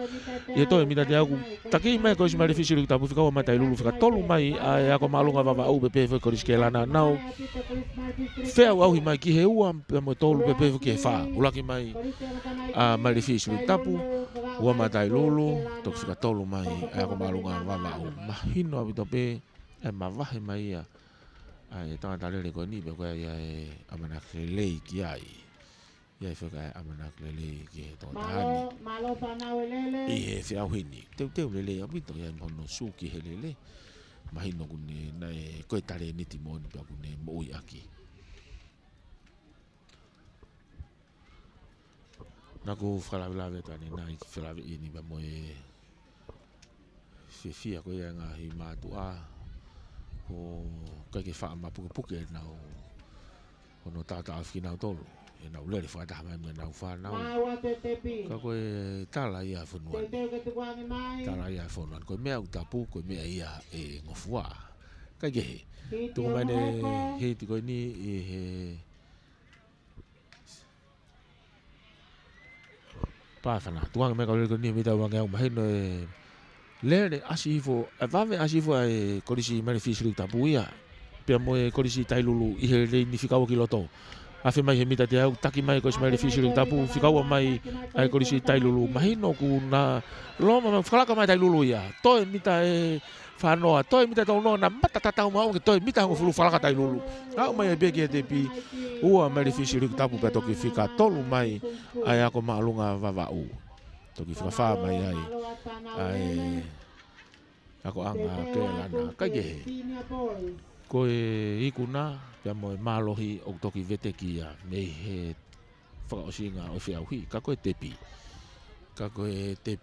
I he toe mina te aku. Taki mai korisi mai fisi rik tapu whikaua mai tai lulu whika tolu mai a ako maalunga wawa au pepe whi korisi ke lana nau. Whea au hi mai ki he ua pia mo tolu pepe whi ki he wha. Ulaki mai mai fisi rik tapu. Ua matai lulu, tok whika tolu mai e ako maalunga wawau. Mahino abito pe e mawahe mai ia. Ai tangata lele koe ni pe koe ia e amanak lelei ki ai. Ia e wheka e amanak lelei ki e tonga tahani. I he whiau hini. Teu lelei abito ia e mohono su ki he lele. Mahino kune na e koe tare niti moni pia kune moui aki. Naku whalawe tani nai ki whalawe ini pa mo e fia ko ia ngahi matua o kai ke wha ma puke nau ono tata afkina tolu e nau lere whaata mai me nau whanau ka koe tala ia whanuan tala ia whanuan koe mea utapu koe mea ia e ngofua kai ke he tuku mai ne he ti koe ni e he pāwhana tuanga mea kaurere koe ni mita wange au mahino e lere asifo e vave asifo e korisi manifisiru tapu ia pia moe korisi tailulu i he rei ni whikaua ki loto afe mai he mita te au taki mai korisi manifisiru tapu whikaua mai ai korisi tailulu mahino ku na loma whalaka mai tailulu ia toe mita e whanoa toe mita tau noa na matatatau mau ke toe mita hango fulu whalaka tailulu au mai e beki e te pi ua manifisiru tapu pia toki whika tolu mai ai ako maalunga vavau toki whakawha mai ai ako anga ke lana kai ke he koe ikuna pia moe malohi o toki vete kia mei he whakaosinga o whiauhi ka koe tepi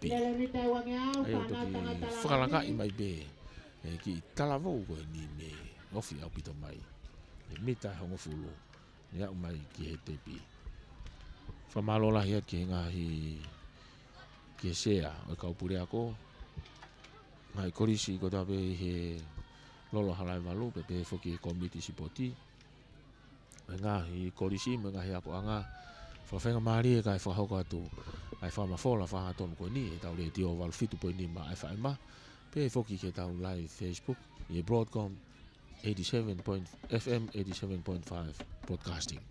ai o toki whakalanga i mai be ki talavou koe ni me ofi au pito mai e mita hongo fulu ni au mai ki he tepi whamalola hiat ki ngahi ki he sea o kaupure ako ngai korisi ko tape he lolo halai walu pepe foki komiti sipoti ngahi korisi me ngahi ako anga whawhenga maari e kai whahoko atu ai whamafola whahaton ko ni e tau le tio wal fitu po ni ma ai whaima pe foki ke tau live Facebook e Broadcom 87.FM 87.5 broadcasting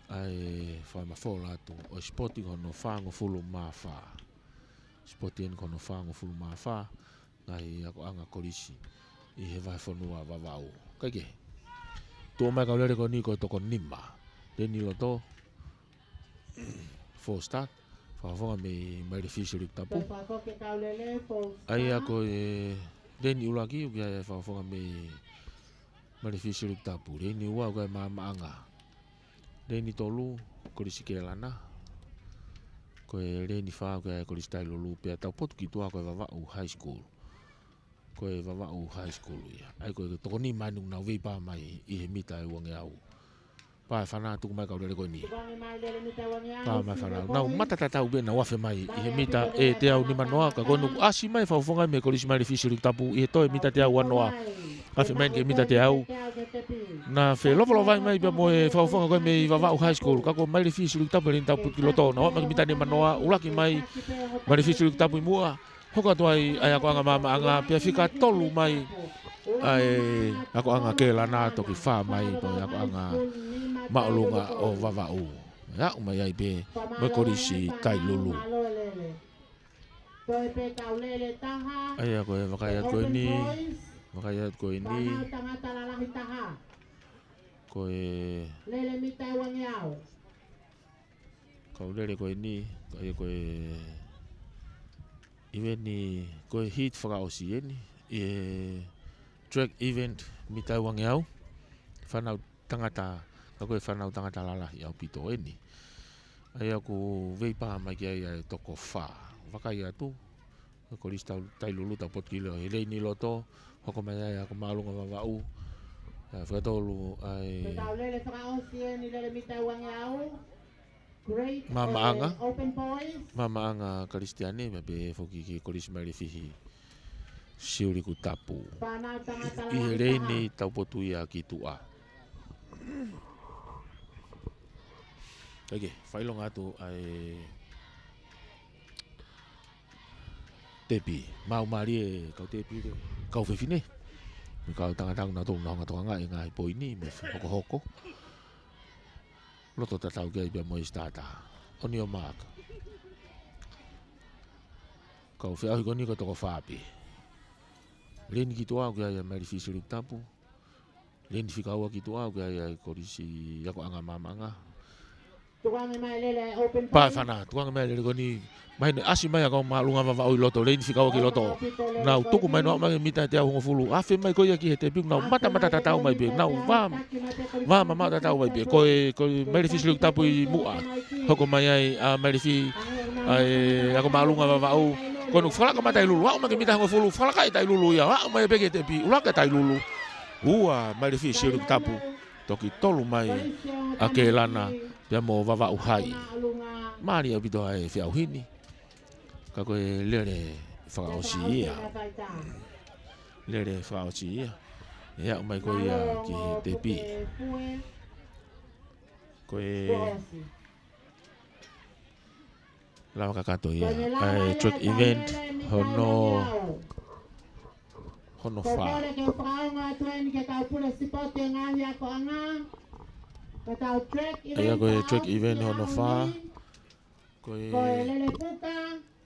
ai whamafola atu o spoti kono whango fulu mawha spotien kono whango fulu mawha ngai ako anga korisi i he vai whanua wawau kai ke tō mai kaulere ko ni ko toko nima Deni loto for start whawhonga me maire fishery tapu ai ako e deni ulaki uki ai whawhonga me maire fishery tapu deni ua ukai maanga deni tolu korisi ke lana koe reni wha ukai korisi tai lulu pia tau potu ki tua koe wawau high school koe wawau high school ia ai koe toko ni manung na weipa mai i he mita e wange au pa whana tuku mai kaurere koe ni pa mai whana nau matatatau be na wafe mai i he mita e te au ni manoa ka konu asi mai whawhonga me korisi mai fishery tapu i he toi mita te au anoa afe mai ke mita te au na whe lopolo vai mai pia moe whawhonga koe me i wawau high school kako mai fishery tapu rin tapu ki loto na wama ki mita ni manoa ulaki mai mai fishery tapu i mua hoka tuai ai ako anga mama anga pia whika tolu mai ai ako anga ke lana toki wha mai po ako anga maolunga o vavau ya umai ai be me korisi tai lulu ai ako e wakaiat koe ni koe kau lele koe ni koe event ni koe hit whakaosi e ni e track event mi tai wangi au whanau tangata koe whanau tangata lalahi au pito e ni ai aku veipa mai ki ai toko wha wakai atu korisi tai lulu tau potkilo he rei ni loto hoko mai ai ako maalunga wawau whakatolu ai Mama anga Kristiane me be foki ki korisi mai fihi siuri ku tapu i he rei ni tau potu ia ki tua okay, whailong atu ai tepi mau mari e kau tepi kau whewhine kau tangatang na tōng naonga toanga e ngai poini me hoko loto tatau kia i pia moi stata oni o maaka kau whiahi koni ko toko whaapi leni ki toa kia ia mairi fishery tapu leni whikaua ki toa kia ia korisi yako anga mamanga pa whana tuanga mea lele koni mai asi mai ako maalunga wawau i loto leni whikaua ki loto nau tuku mai noa mai mita te au hongo fulu afe mai koia ki he te piu nau mata tatau mai be nau mama tatau mai be koe mairi fishery tapu i mua hoko mai ai a mairi fi ai ako maalunga wawau Kono fala ka matai lulu, wa ma ke mita ngo fulu fala kai tai lulu ya, wa ma peke te pi, ula ka tai lulu. Ua mai le fi siru tapu. Toki tolu mai ake lana pia mo vava uhai. Mari au bito ai fi au hini. Ka koe lere whakaosi ia. Lere whakaosi ia. Ia mai koe ia ki te pi. Koe lawa kakato ia. Track event hono wha. Ia koe track event hono wha. Koe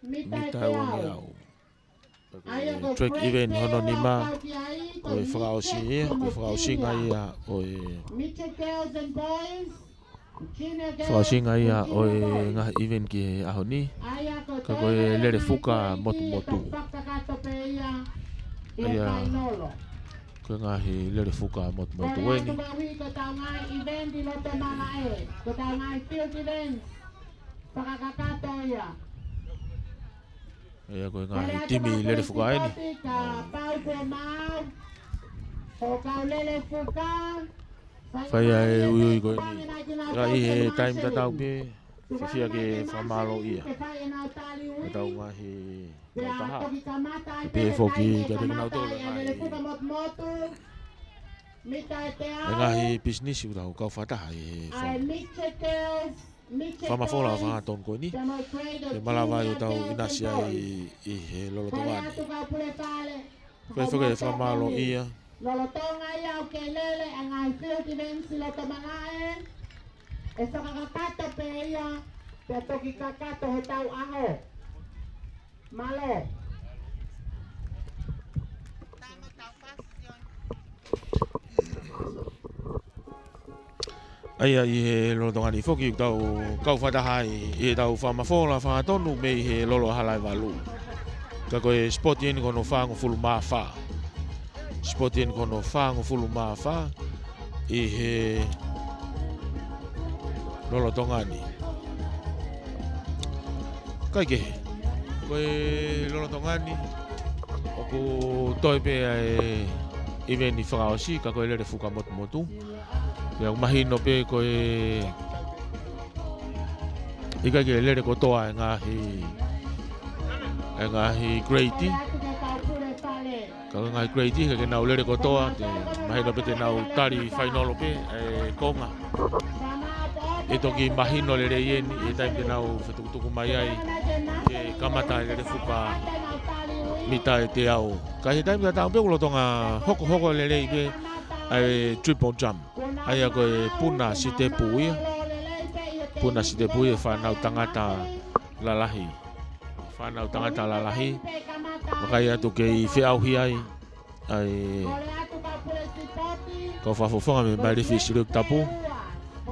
mita wangi au. Track event hono nima. Koe whakaosi ia. Koe whakaosi ngai ia. Whakaosinga ia o ngā event ki aho ni. Ka koe lere fuka motu. Ia koe ngahi lere fuka motu weni. Ia koe ngahi timi lere fuka eni. Whai ai ui koe ni. Ka i he time tatau pe. Whiwhia ke whamalo ia. Tatau ngahi taha. Pe whoki ka te kinau tōle ngahi business u tau kau whataha i he whamawhola whangaton koe ni. He malawai u tau inasia i he lolotongani. Koe whoke whamalo ia. Lolotonga ia o ke lele a ngai field events i loto mangae. E whakakato pe ia, pe toki kakato he tau aho. Malo. Aia i he lolotonga ni whoki tau kau whataha i he tau whamawhola whangatonu me i he lolo halai walu. Ka koe spot yeni kono whango fulu maa wha. Spot yeni kono whango fulu maa wha i he lolotonga ni. Kai ke he. Koe lolotonga ni. Oku toi pe e event i whakaosi ka koe lere fuka motu. Pea umahino pe koe ika ke lere kotoa e ngahi Grady. Ka ngahi Grady ke nau lere kotoa te mahino pe te nau tari whainolo pe e konga. E toki mahino lere ieni e taim te nau whetukutuku mai ai ke kamata e lere fuka mita e te au. Ka he taim te tau pe ulotonga hoko lere i pe ai triple jump. Ai a koe puna si te puia. Puna si te puia whanau tangata lalahi. Whanau tangata lalahi. Makai atu ke i whiauhi ai. Ai kau whawhawhanga me mai rifi siruk tapu.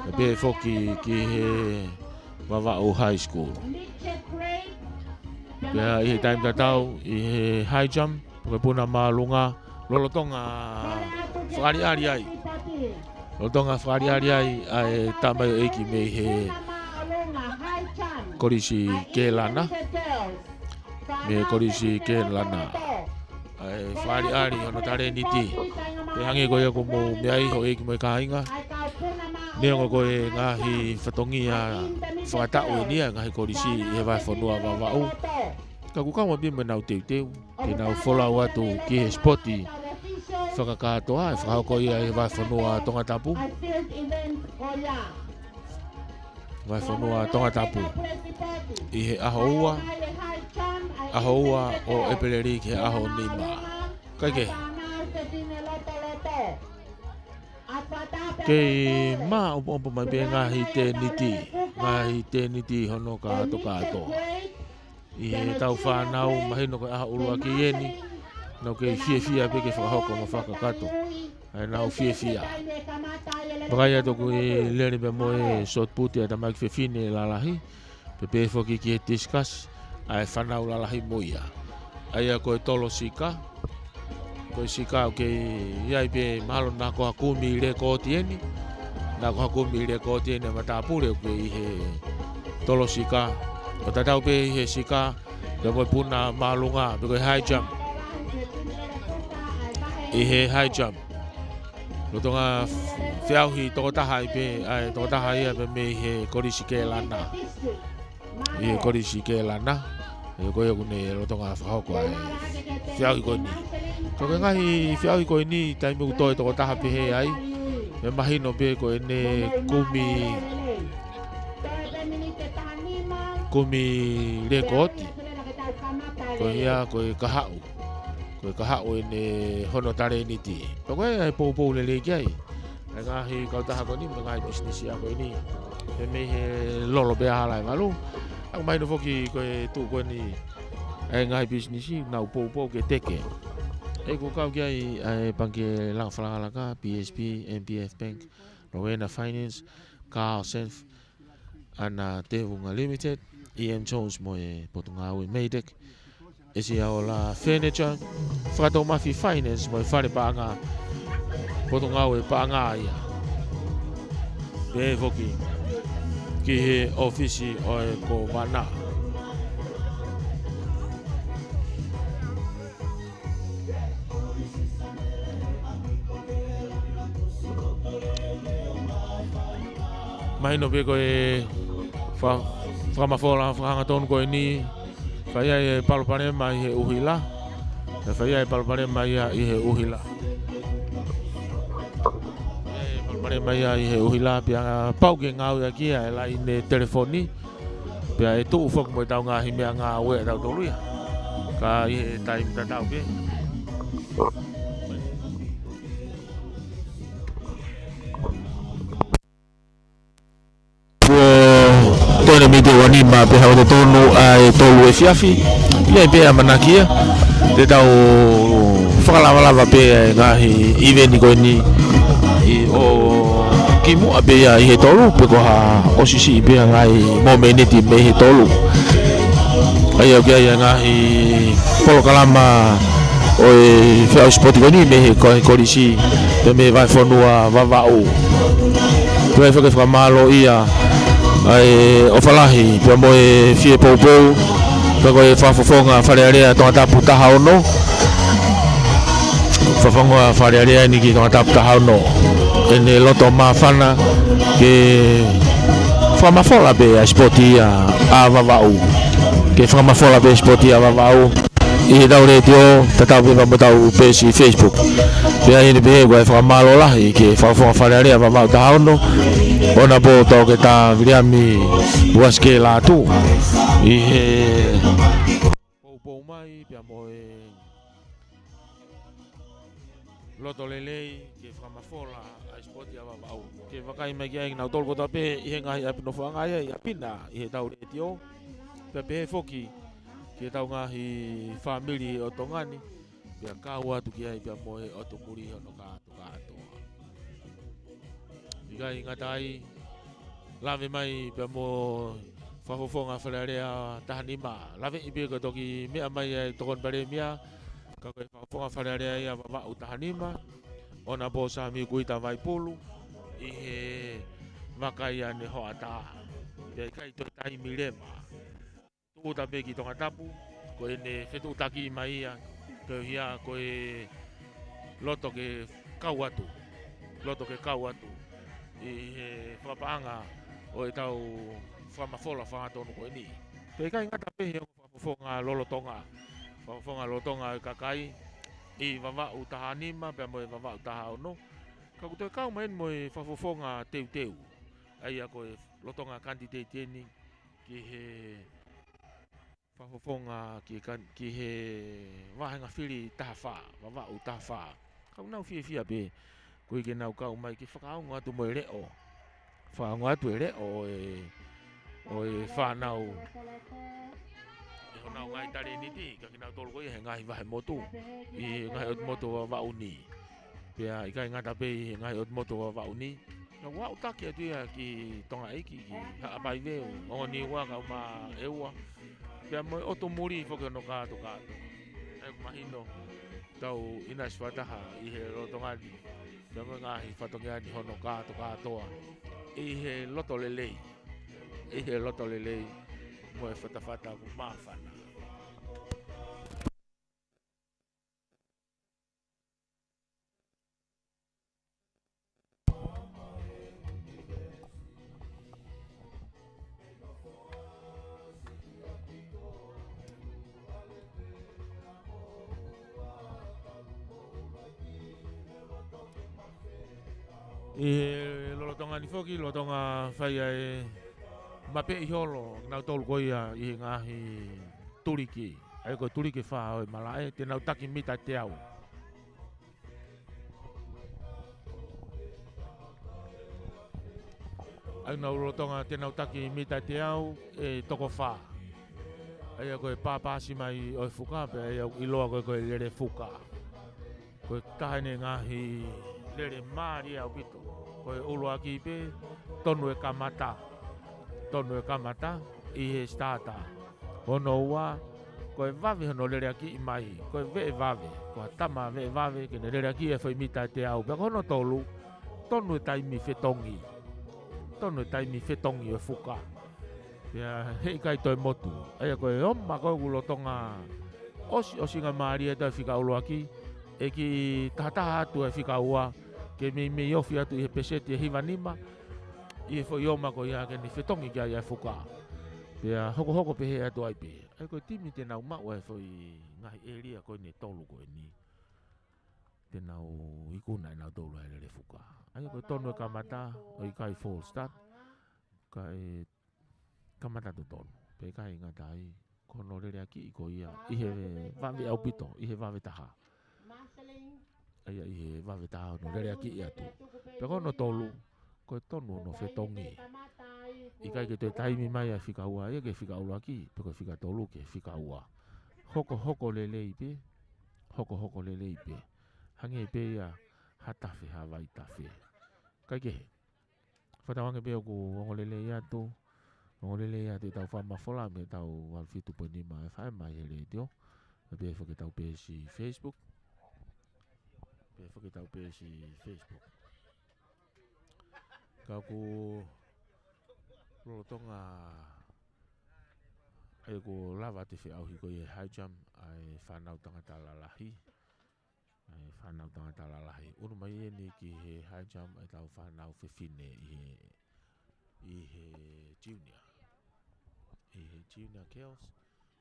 E pe whoki ki he Wawa'u High School. Pea i he time tatau i he high jump. Koe puna maalunga. Lolotonga whakariari ai. Lolotonga whakariari ai ai tamai o eiki me he korisi ke lana. Me korisi ke lana. Ai whakariari hono tare niti. Te hange koe ako mo meai ho eiki mo e kainga. Neongo koe ngahi whatongia whakatau e nia ngahi korisi he vai whanua Wawa'u. Ka kukama bia me nau teu. Ke nau follow atu ki he spoti. Whakakatoa e whakahoko ia e vai whanua tonga tapu. Vai whanua tonga tapu. I he aho ua. Aho ua o epeleri ke aho nima. Kai ke. Kei maa upo mai pe ngahi te niti. Ngahi te niti hono ka ato. I he tau whanau mahino koe aho urua ki ieni. Nau ke fia pe ke whakahoko ma whakakato. Ai nau fia. Makai ato koe lere pe moe short put e tamai ki whiwhine lalahi. Pe whoki ki he discuss. Ai whanau lalahi moia. Ai a koe tolo sika. Koe sika o ke iai pe mahalo nā koha kumi re kōti eni. Nā koha kumi re kōti eni ma tāpure o ke i he tolo sika. O tatau pe i he sika Pia mo puna malunga pe ko high jump. I he high jump. Lotonga fiauhi toko taha i pe ai toko taha ia pe me he korisi ke lana. I he korisi ke lana. E ko ia kune lotonga whahoko ai fiauhi ko ni. Toko ngahi fiauhi ko ni taimi utoi toko taha pe he ai. Me mahino pe ko ene kumi rekoti. Ko ia ko kahau. Ko kahau ene hono tare ni ti. Toko ai pou le kiai. Ngahi kau taha ko ni ngahi business ia ko ni. E me he lolo be ala malu. Ang mai no foki ko tu ko ni ngahi business na pou ke teke. E ko kau kiai ai pangke lang falanga PSP, MPF Bank, Rowena Finance, Carl Senf, ana Tevunga Limited, EM Jones mo e potunga o Meidek. Esi aola furniture, frato mafi finance mo e fare paanga potunga o paanga ia. Be foki ki he ofisi o e ko mana. Mai no be ko e fa mafola fa ton ko ni fa ia e palpane mai he uhila. Fa ia e palpane mai i he uhila. E palpane mai i he uhila pia pau ke ngau aki e la ine telefoni. Pia e tu fok mo tau nga hi me nga we tau tolu ia. Ka i time ta tau be. Tone mite wani ma pe hawa tonu ai tolu e fiafi ia pe manakia te tau whakalawalawa pe ngahi even ko ni i o kimu ape ia i he tolu pe ko ha osisi pe ngai momeniti me he tolu ai o kia ngahi polo kalama o e fea spoti ko ni me he ko risi pe me vai fonua vavau pe fe ke malo ia ai o falahi pe mo e fie pou pe ko e fafofonga farearea to tapu taha ono fafonga farearea ni ki to tapu taha ono ene loto mafana ke fama fola be a sportia a vavau ke fama fola be sportia a vavau i daure tio tata be botau pe si Facebook pe ai ni be wa fama lola i ke fafonga farearea vavau taha ono ona po to ke ta viriami buaske la tu i he pou mai pia mo e loto lelei ke framafola a sport ya vau ke vakai mai ke na tol ko ta pe i he ngai apino fa ngai ya pina i he tau retio pe pe foki ke tau ngahi family o tongani pia kawa tu ki ai pia mo e o to muri no ka to Igai ngatai lave mai pe mo fafofonga falarea tahanima lave ibe ko toki me mai e tokon bare mia ka ko fafofonga falarea ia va tahanima ona bosa mi kuita vai pulu i he makaya ne hoata pe kai to tai milema tu ta be ki tonga tapu ko ene fetu taki mai ia ko hia ko e loto ke kauatu i he whapanga o e tau whamafola whangatonu ko ni. Te kai ngata pehe o whafonga lolotonga e kakai i wawau taha nima pia mo e wawau taha ono. Ka kutoe kau maen mo e whafonga teu. Ai ako e lotonga kandidate ni ki he whafonga ki he wahenga whiri taha wha, wawau taha wha. Kau nau fia pe. Koe ke nau kau mai ki whakaunga atu mo e reo. Whaunga atu e reo o e whanau. E honau ngai tare ni ti, ka ki nau tolu koe he ngahi wahe motu. I ngahi ot motu wa wauni. Pea i kai ngata pe i ngahi ot motu wa wauni. Ka wau taki atu ia ki tonga eiki ki haapai veo. Onga ni ua kau ma eua. Pea mo oto muri whoke no kato. E kumahino tau inas wataha i he rotongani. Jangan ngahi whatongia ni hono katoa. I he loto lelei. Mo e whatawhata ku mawhana. I lolotonga ni foki, lolotonga whai e mape I holo, nau tolu koia I ngahi turiki. Ai koe turiki wha oi malae, te nau taki mita te au. Ai nau lolotonga te nau taki mita te au, e toko wha. Ai koe pāpāsi mai oi fuka, pe ai iloa koe lere fuka. Koe tahine ngahi lere maari au pito. Koe ulua ki pe, tonu e kamata. Tonu e kamata, I he stata. Hono ua, koe vawe hono lere aki I mai. Koe vee vawe, koe tama vee vawe, kene lere aki e whai mita te au. Pea hono tolu, tonu e taimi whetongi. Tonu e taimi whetongi e fuka. Pea hei kai toi motu. Aia koe oma koe ulotonga osi ngā maari e tau whika ulo aki. E ki tahataha atu e whika ua. Ke me iofi atu I he peseti e hiva nima. I e fo ioma ko ia ke ni whetongi kia ia fuka. Pea hoko pehe atu ai pe. Ai koe timi te nau mau e fo I ngahi eria koe ne tolu koe ni. Te nau ikuna e nau tolu e lere fuka. Ai koe tonu e kamata o I kai full start. Kai kamata to tonu. Pe kai ngatai kono lere aki I ko ia. I he vawe au pito. I he vawe taha. Ai I he vawe taha no lere aki I atu. Pe kono tolu. Koe tonu no whetongi. I kai ke te taimi mai a whika ua. Ia ke whika ua aki. Pe koe whika tolu ke whika ua. Hoko lele I pe. Hoko lele I pe. Hange pe ia hatafe hawai tafe. Kai ke he. Whatawange pe oku ongo lele ia tu. Ongo lele ia te tau whamafola me tau walfitu po ni mai whae mai he radio. Pe whake tau pe si Facebook. Pe whake tau pe si Facebook. Kau ku lolotonga ai ko lava te whi auhi ko I high jump ai whanau tangata lalahi. Ai whanau tangata lalahi. Unu mai e ni ki he high jump ai tau whanau whiwhine I he junior. I he junior girls.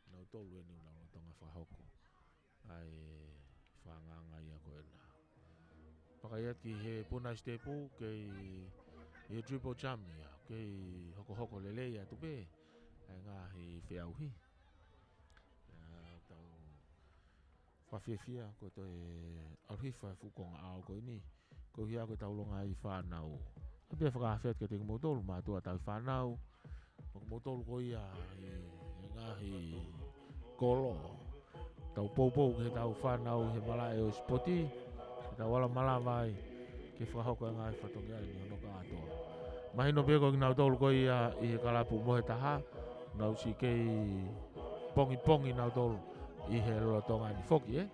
Nau tolu e ni una lolotonga whahoko. Ai whanganga ia ko ena. Pakaiat ki he puna stepu kei triple jump ia. Kei hoko lele ia tupe. Ai ngahi whiauhi. Tau whawhiawhia ko toi arhifa fukonga ao ko ini. Ko hia ko tau longa I whanau. Pia whakawhiat ke te kumotolu mātua tau whanau. Kumotolu ko ia I ngahi kolo. Tau poupou ke tau whanau he malae o spoti. Ke tau wala malawai. Ke whahoko ngahi whatongi ai ni hono ka atoa. Mahino peko ki nau tolu ko ia I he kalapu mohe taha. Nau si kei pongi nau tolu I he lolotonga ni foki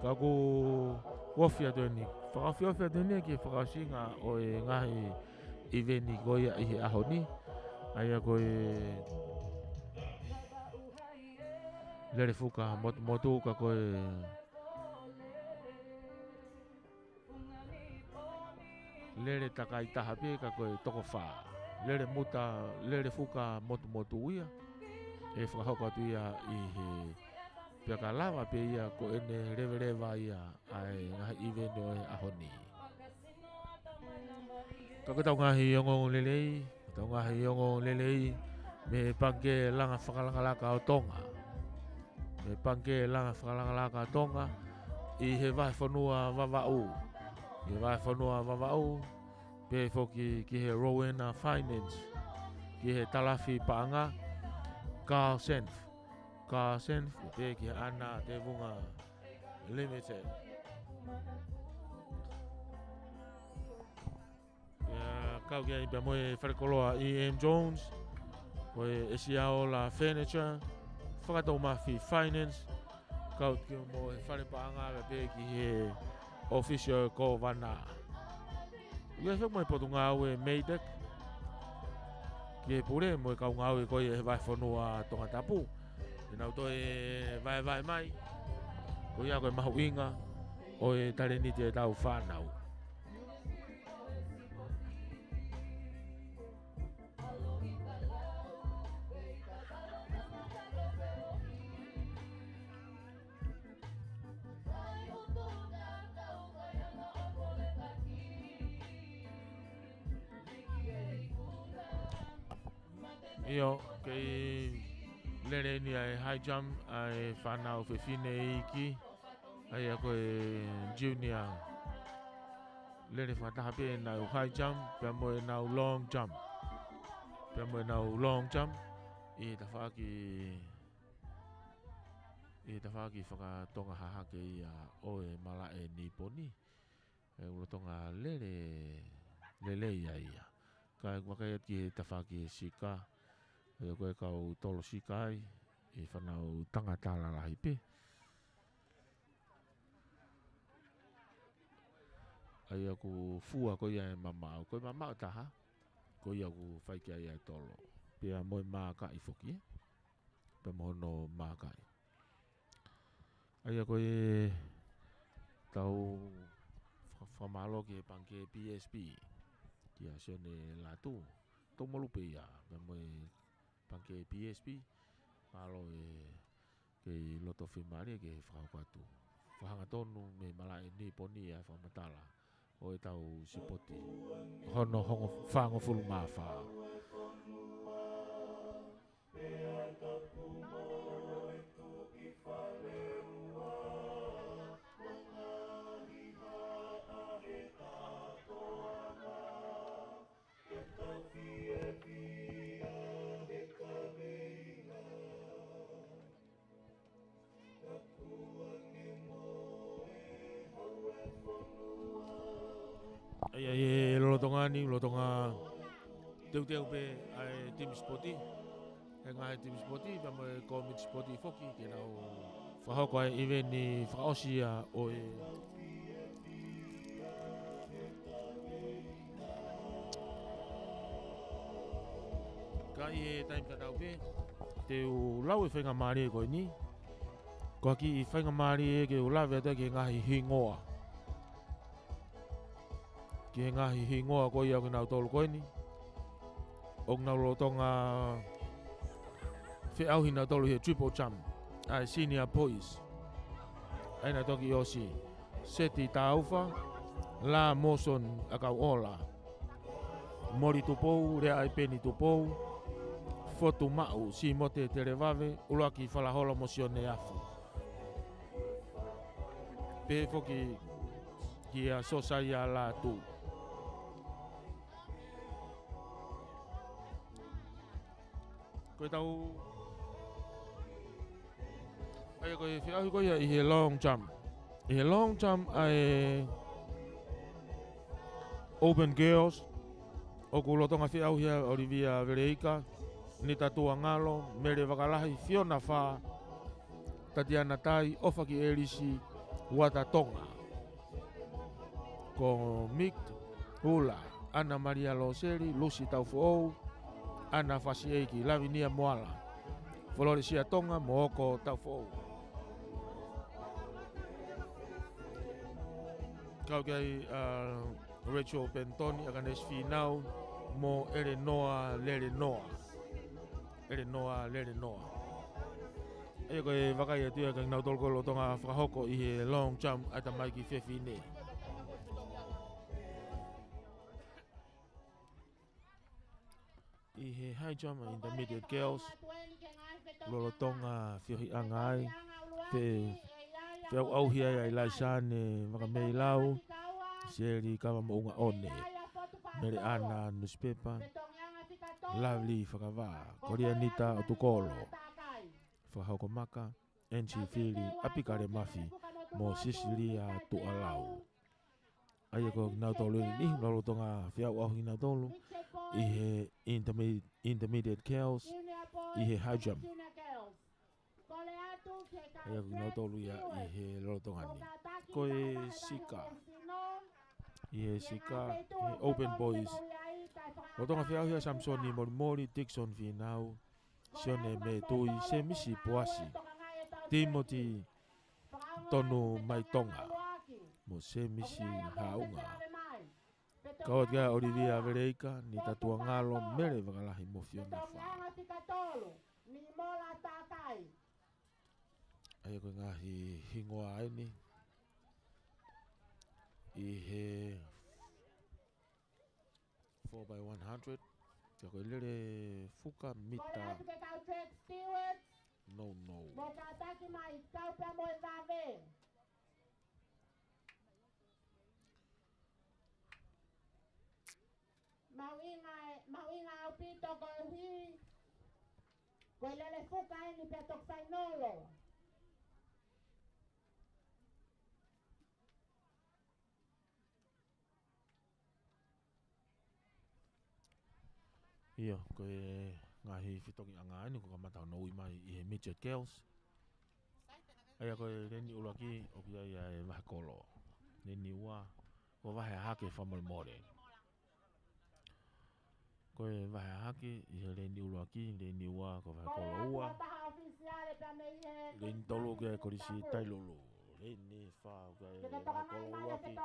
Kaku wofia tu ni. Whakawhiawhia tu ni ki whakasinga o e ngahi eveni ko ia I he aho ni. Aia ko lere fuka motu ka ko lere takai taha pe ka ko toko wha. Lere muta, lere fuka motu ia. E whakahoko atu ia I he pia ka lava pe ia ko ene rewa ia ai ngahi eveni o e aho ni. Ka tau ngahi ongo lelei. Tau ngahi ongo lelei. Me panke langa whakalangalaka o tonga. Me panke langa whakalangalaka o tonga. I he wahe whanua wawau. I wahe whanua wawau. Pe foki ki he Rowena Finance. Ki he talafi paanga. Carl Senf. Pe ki he ana te vunga limited. Kau kia I pia moe wharekoloa E.M. Jones. Koe esiao la furniture. Whakatau mafi finance. Kau kia moe wharepaanga pe ki he official ko wana. Ia whak moe potu ngā ue Meidek. Ki he pure moe kau ngā ue koe he vai whanua tonga tapu. E nau toi vai mai. Ko ia koe mahu inga. O e tare ni te tau whanau. Io, kei lere ni ai high jump ai whanau whiwhine iki. Ai a koe junior. Lere whataha pe nau high jump, pia moe nau long jump. Pia moe nau long jump. I ta whaki whakatonga haha ke ia oe mala e niponi. E ulotonga lele ia ia. Kai wakai ki ta whaki sika. E koe kau tolo sikai. I whanau tangata la lahi pe. Ai aku fua ko ia e mamau. Koe mamau taha. Ko ia ku whaiki ai ai tolo. Pia moe maka i whoki. Pia mohono maka i. Ai a koe tau whamalo ke panke PSP. Kia sione latu. Tau malupe ia. Pia moe panke PSP. Malo e ke loto whimari ke whakakatu. Whahanga tonu me malai ni poni a whamatala. O e tau sipoti. Hono hongo whango fulu mawha. Ai lotonga ni lotonga teu pe ai team sporti. E ngai team sporti pa mo commit sporti foki ke nau whahoko ai iwe ni whaosia o e kai e time ka tau pe te u lau e whainga maari e koe ni. Ko aki i whainga maari e ke u lawe ata ke ngahi hingoa. Ke ngahi hingoa koe iau ke nau tolu koe ni. O nau lotonga whi au hina tolu he triple jump. Ai senior boys. Aina toki osi. Seti taufa. La motion akau ola. Mori tupou, rea ai peni tupou. Fotu mau, si mote te revave. Uloaki whalahola mosione afu. Pe foki ki a sosaia la tu. Koe tau ai koe whiahi koe i he long jump. I he long jump ai open girls. O kulotonga whiahi a Olivia Vereika. Ni tatua ngalo, mere wakalahi Fiona Wha. Tatiana Tai, Ofaki Elisi, Wata Tonga. Ko Mick Hula, Ana Maria Loseri, Lucy Taufuou, Ana Fasieiki, Lavinia Moala, Florisia Tonga, Mooko Taufuou. Kau kai Rachel Pentoni, akan esfinau, mo ere noa lere noa. Ere noa lere noa. E koe wakai atua kang nau tolko lotonga whakahoko i he long jump ata mai ki whewhine. I he high jump intermediate girls. Lolotonga whiohi angai. Te au au hia ai laisane wakamei lau. Seri kawa mounga one. Mere ana newspaper. Lovely whakawā. Korianita o tukolo. Whahoko maka. Enchi whiri apikare mafi. Mo Sicilia tu alau. Ai ko nau tolu ni lolotonga whiau au hina tolu. I he intermediate girls. I he high jump. Ai ko nau tolu ia i he lolotonga ni. Koe sika. I he sika. He open boys. Lotonga whiau hia Samsoni Mori Dixon Vinau. Sione me tui se misi poasi. Timothy tonu mai tonga. Mo se misi haunga. Kau kia Olivia Vereika ni tatua ngalo mere wakalahi mo Fiona Wha. Ai koe ngahi hingoa aini. I he 4x100. Kia koe lere fuka Kore mita atu ke kau track stewards. no. Mo ka ataki mai kau pia mo e vave. Mau inga au pito ko hui. Koe lele fuka e ni pia tok sai nolo. Ia, koe ngahi whitongi anga anu ko kamatau no mai I he midget girls. Aia koe reni ulaki o kia ia e wahe kolo. Reni ua, ko wahe hake whamal more. Koe wahe hake I he reni ulaki, reni ua, ko wahe kolo ua. Reni tolu kia korisi tailolo. Reni whao kia e wahe kolo ulaki.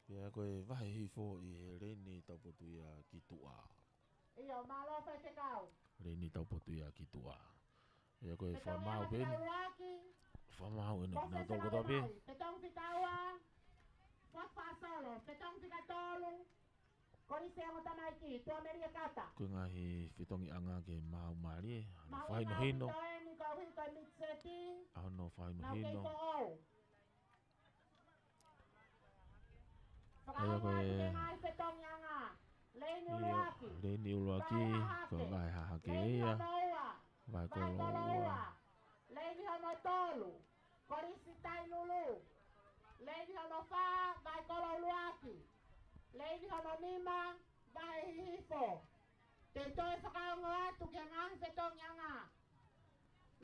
Ia koe wahe hifo I he reni taupotu ia ki tua. Ia, malo fai te kau. Reni taupotu ia ki tua. Ia koe whamau peni. Whamau enu ki nā tolu kotoa pe. Petong pitaua. Whasolo. Petong pikatolu. Korisi ango tamai ki. Tua meria kata. Koe ngahi whitongi anga ke mau maari e. Ano whaino hino. Ano whaino hino. Aia koe... Reni uluaki, koe vai hahake ia. Vai kolo ua. Leini hono tolu. Korisi tai lulu. Leini hono wha, vai kolo uluaki. Leini hono nima, vai hihifo. Te toi whakaongo atu kia ngang petong yanga.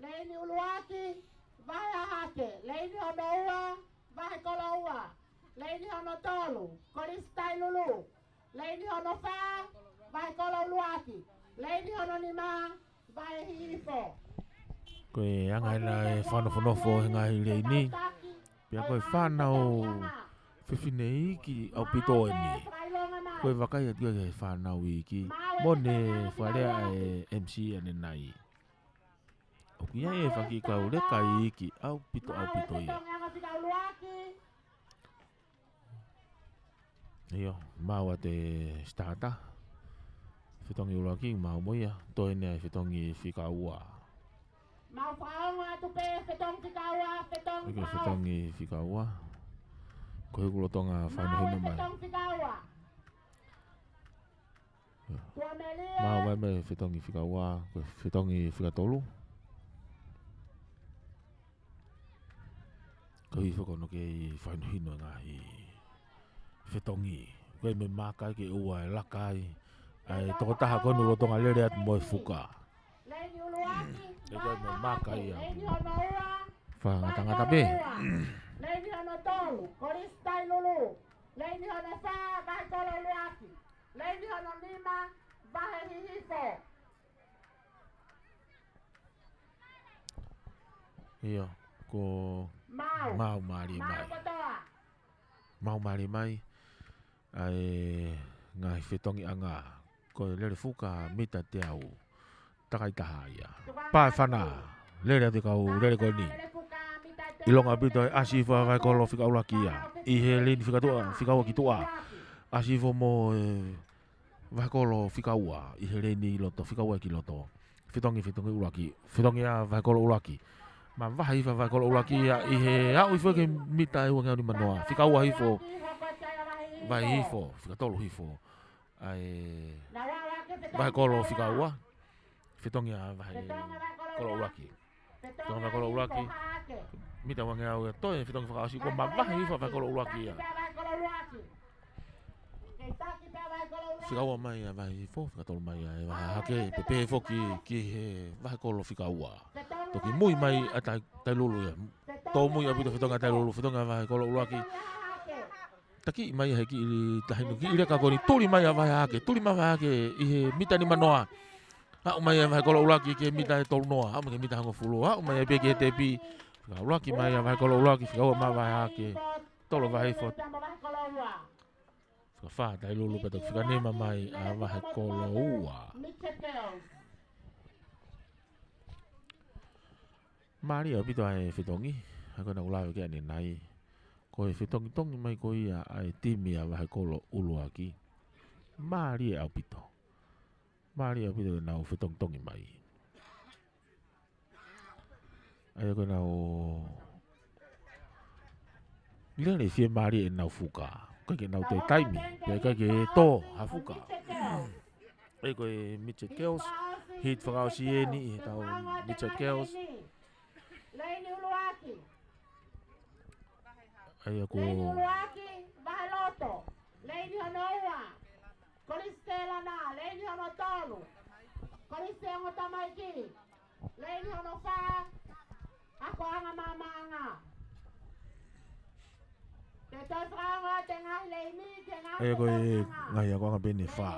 Leini uluaki, vai hahake. Leini hono ua, vai kolo ua. Leini hono tolu. Korisi tai lulu. Leini hono wha, vai kolo uluaki. Leini hono nima, vai hihifo. Koe anga ina e whanofo he ngahi rei ni. Pia koe whanau whiwhine iki au pito e ni. Koe wakai atua ke whanau iki. Mone wharea e MC ane nai. O kia e whakikau reka iki au pito ia. Iyo, mau te starter. Whitongi uraki mau moia. Toi nea whitongi whikaua. Mau whaongo atu pe, whetong whikaua, whetong Ike whitongi whikaua. Ko he kulotonga whanahino mai. whetong whikaua. Tua melia. Mau mai me whitongi whikaua. Ko whitongi whikatolu. Ko hi whakono ke whanahino ngahi. Whitongi. Koe me makai ke ua e lakai. Ai toko taha konu lotonga lere atu moi fuka. Leini uluaki. E koe me makai au. Leini hono ua. Whangata pe. Leini hono tolu. Korisi tai lulu. Leini hono wha, vai kolo uluaki. Leini hono nima, vai hihifo. Iyo, ko mau mari mai. Mau mari mai. Ai ngai whitongi anga. Ko lere fuka mita te au. Takai taha ia. Pai whana. Lere ati kau lere koe ni. Ilonga pito e asifo vai kolo whika ulaki ia. I he lini whikaua ki tua. Asifo mo vai kolo whika ua. I he lini loto whikaua ki loto. Whitongi ulaki. Whitongi a vai kolo ulaki. Ma vahi vai kolo ulaki ia. I he au i whake mita e wangau ni manoa. Whikaua hifo. Vai hifo. Whikatolo hifo. Ai vai kolo whikaua. Whitongi a vai kolo ulaki. Whitongi vai kolo ulaki. Mita wangau e toi whitongi whakaasi. Ko ma vahi hifo vai kolo ulaki ia. Whikaua mai a vai hifo. Whikatolo mai a e vai hake. Pepe hifo ki he vai kolo whikaua. Toki mui mai a tai lulu ia. Tō mui a pito whitonga tai lulu. Whitonga vai kolo ulaki. Taki mai heki ili tahinu ki ireka koni tuli mai a vai hake. Tuli mai vai hake i he mita ni manoa. Hau mai a vai kolo ulaki ke mita e tolu noa. Hau mai ke mita hango fulu. Hau mai a peke he tepi. Whika ulaki mai a vai kolo ulaki. Whikaua mai vai hake. Tolo vai hifo. Whika wha tai lulu peto. Whika nema mai a vai kolo ua. Mari a pito ai whitongi. Hako na ulawe ke ane nai. Ko e whitongi tongi mai ko ia ai timi a vai kolo uluaki. Mari e au pito. Mari a pito nau whetongtongi mai. Ai ko nau Lene fie mari e nau fuka. Kai ke nau te taimi, pe kai ke tō ha fuka. Ai ko e Mitchell Girls, hit whakao si e ni e tau Mitchell Girls. Leini uluaki. Ai ako Leini uluaki, vahaloto. Leini honoua. Kolistela na, leini honotolu. Kolistela ngotamaiki. Leini honofa. Ako anga mama anga. ai ko e ngai ako nga bene fa.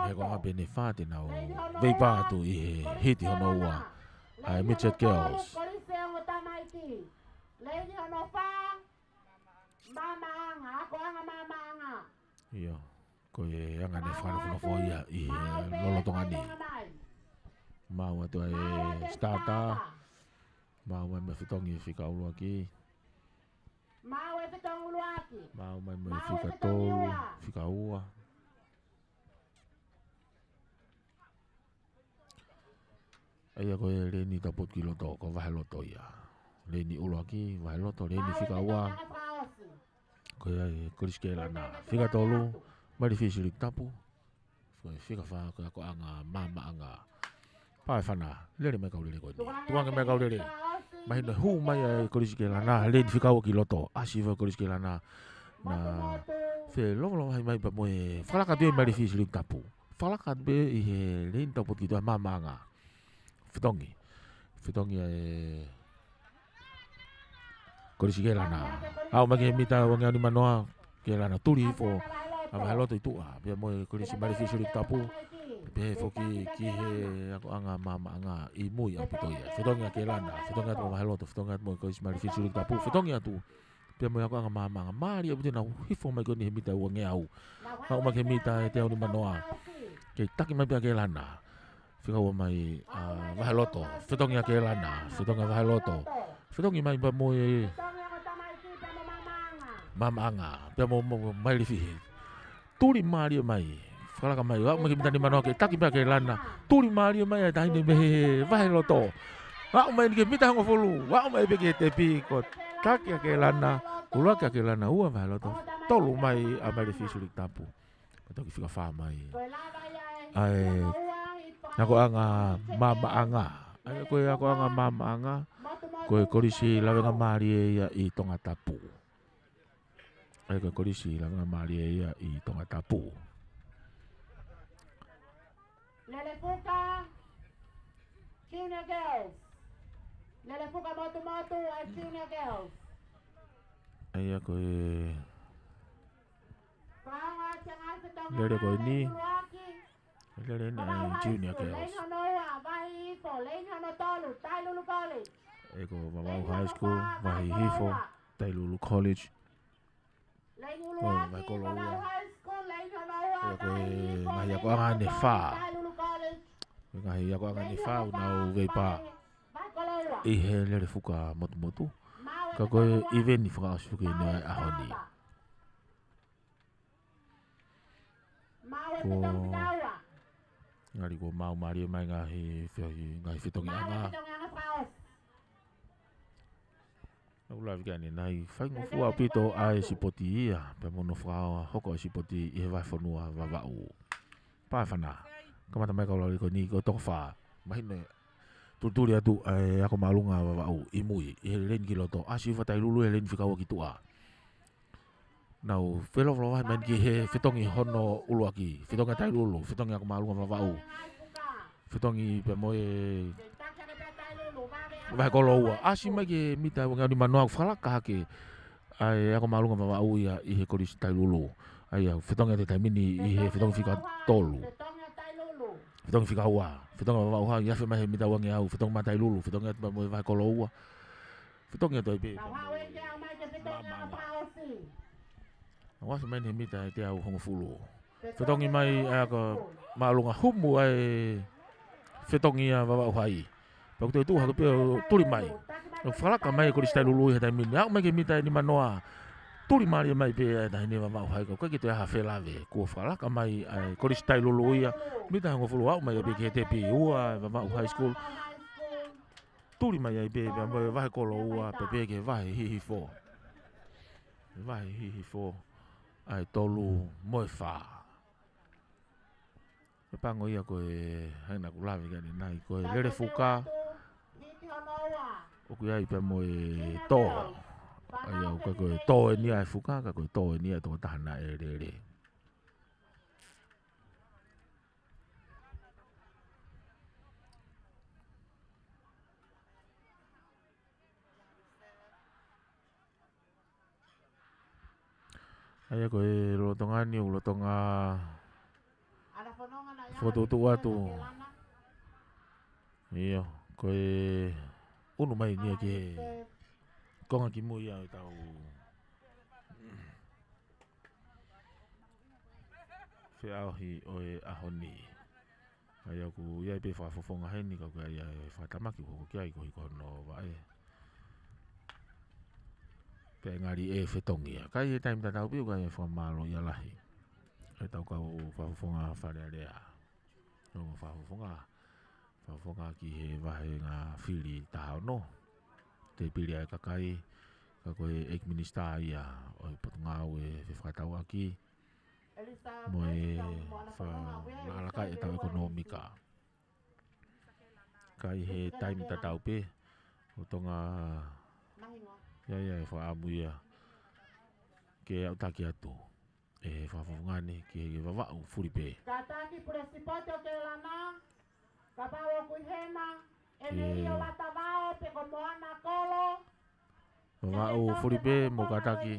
Ai ko nga bene fa te nau vei pa tu i hit hono ua. Ai Mitchell Girls. Leini honofa. Mama anga, ako anga mama anga. Ia, ko e anga ne whana whana whoia i lolo tonga ni. Mau atu ai starter. Mau mai me whitongi whika ulua ki. Mau e whitongi ulua ki. Mau mai me whika tolu, whika ua. Ai ko e reni tapot ki loto, ko vahe loto ia. Reni ulua ki, vahe loto, reni whika ua. Ko e kuriske lana. Whika tolu, mari whisirik tapu. Ko e whika wha, ko ako anga mama anga. Pae whana, lere mai kaurere koe ni. Tuanga mai kaurere. Mai no hu mai e kuriske lana, reni whika ua ki loto. Asiwa kuriske lana. Na fe lo hai mai pa moe. Whalaka tue mari whisirik tapu. Whalaka tue i he reni tapot ki toa mama anga. Whitongi. Whitongi e kuriske lana. Au mai ke mita wangi ani manoa. Ke lana turi fo. Ava haloto i tua. Pia moe kuriske mari whisirik tapu. Pe foki ki he ako anga mama anga i mui au pitoia. Whitongi a ke lana. Whitongi atu ava haloto. Whitongi atu moe kuriske mari whisirik tapu. Whitongi atu. Pia moe ako anga mama anga. Mari au pitoina hifo mai koni he mita wangi au. Au mai ke mita e te au ni manoa. Ke taki mai pia ke lana. Whika ua mai vahe loto. Whitongi a ke lana. Whitongi a vahe loto. Whitongi mai pa moe mama anga. Pia moe mai rifihi. Turi maria mai. Whalaka mai. Wau mai ke mita ni manoa ke taki pia ke lana. Turi maria mai a tahine mehe vahe loto. Wau mai ke mita hongo fulu. Wau mai peke te pi ko taki a ke lana. Ulua ke a ke lana ua vahe loto. Tolu mai a mai rifihi surik tapu. Patoki whika wha mai. Ai ako anga mama anga. Ai koe ako anga mama anga. Koe korisi lawenga mari e ia i tonga tapu. Ai koe korisi lawenga mari e ia i tonga tapu. Lelefuka. Junior Girls. Lelefuka motu a Junior Girls. Ai koe lere koe ni. Lere ni ai Junior Girls. Eko Vavau High School, Vahi Hifo, Tailulu College. Vai kolo ua. Eko ngahi ako anga ne wha. Ngahi ako anga ne wha unau veipa. I he lere fuka motu motu. Ka koe eveni whakaasuke ni ai ahoni. Ko ngari ko mau mari mai ngahi whitongi anga. Au la vigani nai whaingo fua pito ai sipoti ia. Pe mono whao hoko sipoti i he vai whanua vavau. Pae whana. Kamata mai kaulari ko ni ko toko wha. Mahine tuturi atu ai ako malunga vavau i mui. I he len ki loto. Asi whatai lulu he len whikaua ki tua. Nau wheloflo vai main ki he whitongi hono uluaki. Whitonga tai lulu. Whitongi ako malunga vavau. Whitongi pe moe vai kolo ua. Asi mai ke mita wanga ni manoa whalaka hake. Ai ako malunga vavau ia i he korisi tai lulu. Ai au whitonga te taimini i he whitonga whika tolu. Whitonga whika ua. Whitonga vavau ha. Iafe mai he mita wangi au. Whitonga ma tai lulu. Whitonga te moe vai kolo ua. Whitonga te ipe. Wasa mai he mita te au hongo fulu. Whitongi mai ako malunga humu ai whitongi a vavau hai. Pau te tu hako pia turi mai. Whalaka mai korisi tai lulu he taimini. Au mai ke mita ni manoa. tuli mari mai pe na ni va vai ko ke te ha fela ve ko fala ka mai ko ri stai lo ia mi ta ngo fulu au mai pe ke te pi ua va high school tuli mai ai pe va ko lo ua pe ke vai hi fo vai hi fo ai tolu moi fa e pango ia ko e haina ku lavi ga ni nai ko e le fuka o ku ai pe mo e to ai au ka ko to ni ai fuka ka ko to ni ai to tana e re ai ko e lo tonga ni lo tonga foto tu atu iyo ko e unu mai ni ke konga ki mo ia tau fe au hi o e ahoni ai ku ia pe fa fofonga heni ka ku ia fa tamaki ko ki ai ko no vai pe ngari e fetongia kai e time tau pi ka e fa malo ia lahi e tau ka fa fofonga fa le no fa fofonga ki he vai nga fili tau no te pili ai kakai ka ko e minister ia o potunga e fa tau aki mo e fa la kai e tau ekonomika kai he time tau pe o tonga ya fa abuia ke au taki atu e fa fungani ke va furi pe kataki presipoto ke lana kabawo kuhema ene yo batavao pe komoana kolo va o furi pe mo kataki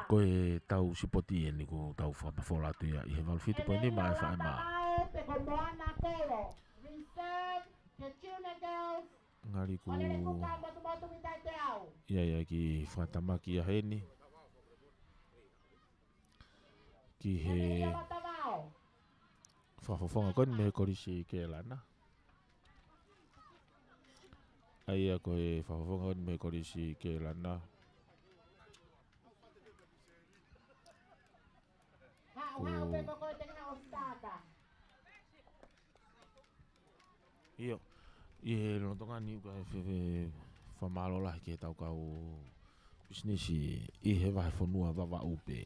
ko e tau sipoti e ni ko tau fa fola tu ia e va fitu po ni mai fa ma pe komoana kolo reserve ke chune girls ngari ku ia ki fatamaki a heni ki he fafofonga kon me korisi ke lana ai ko e fafofonga kon me korisi ke lana iyo e lo tonga ni ka fa malo la ke tau ka o business i he vai fonua va upe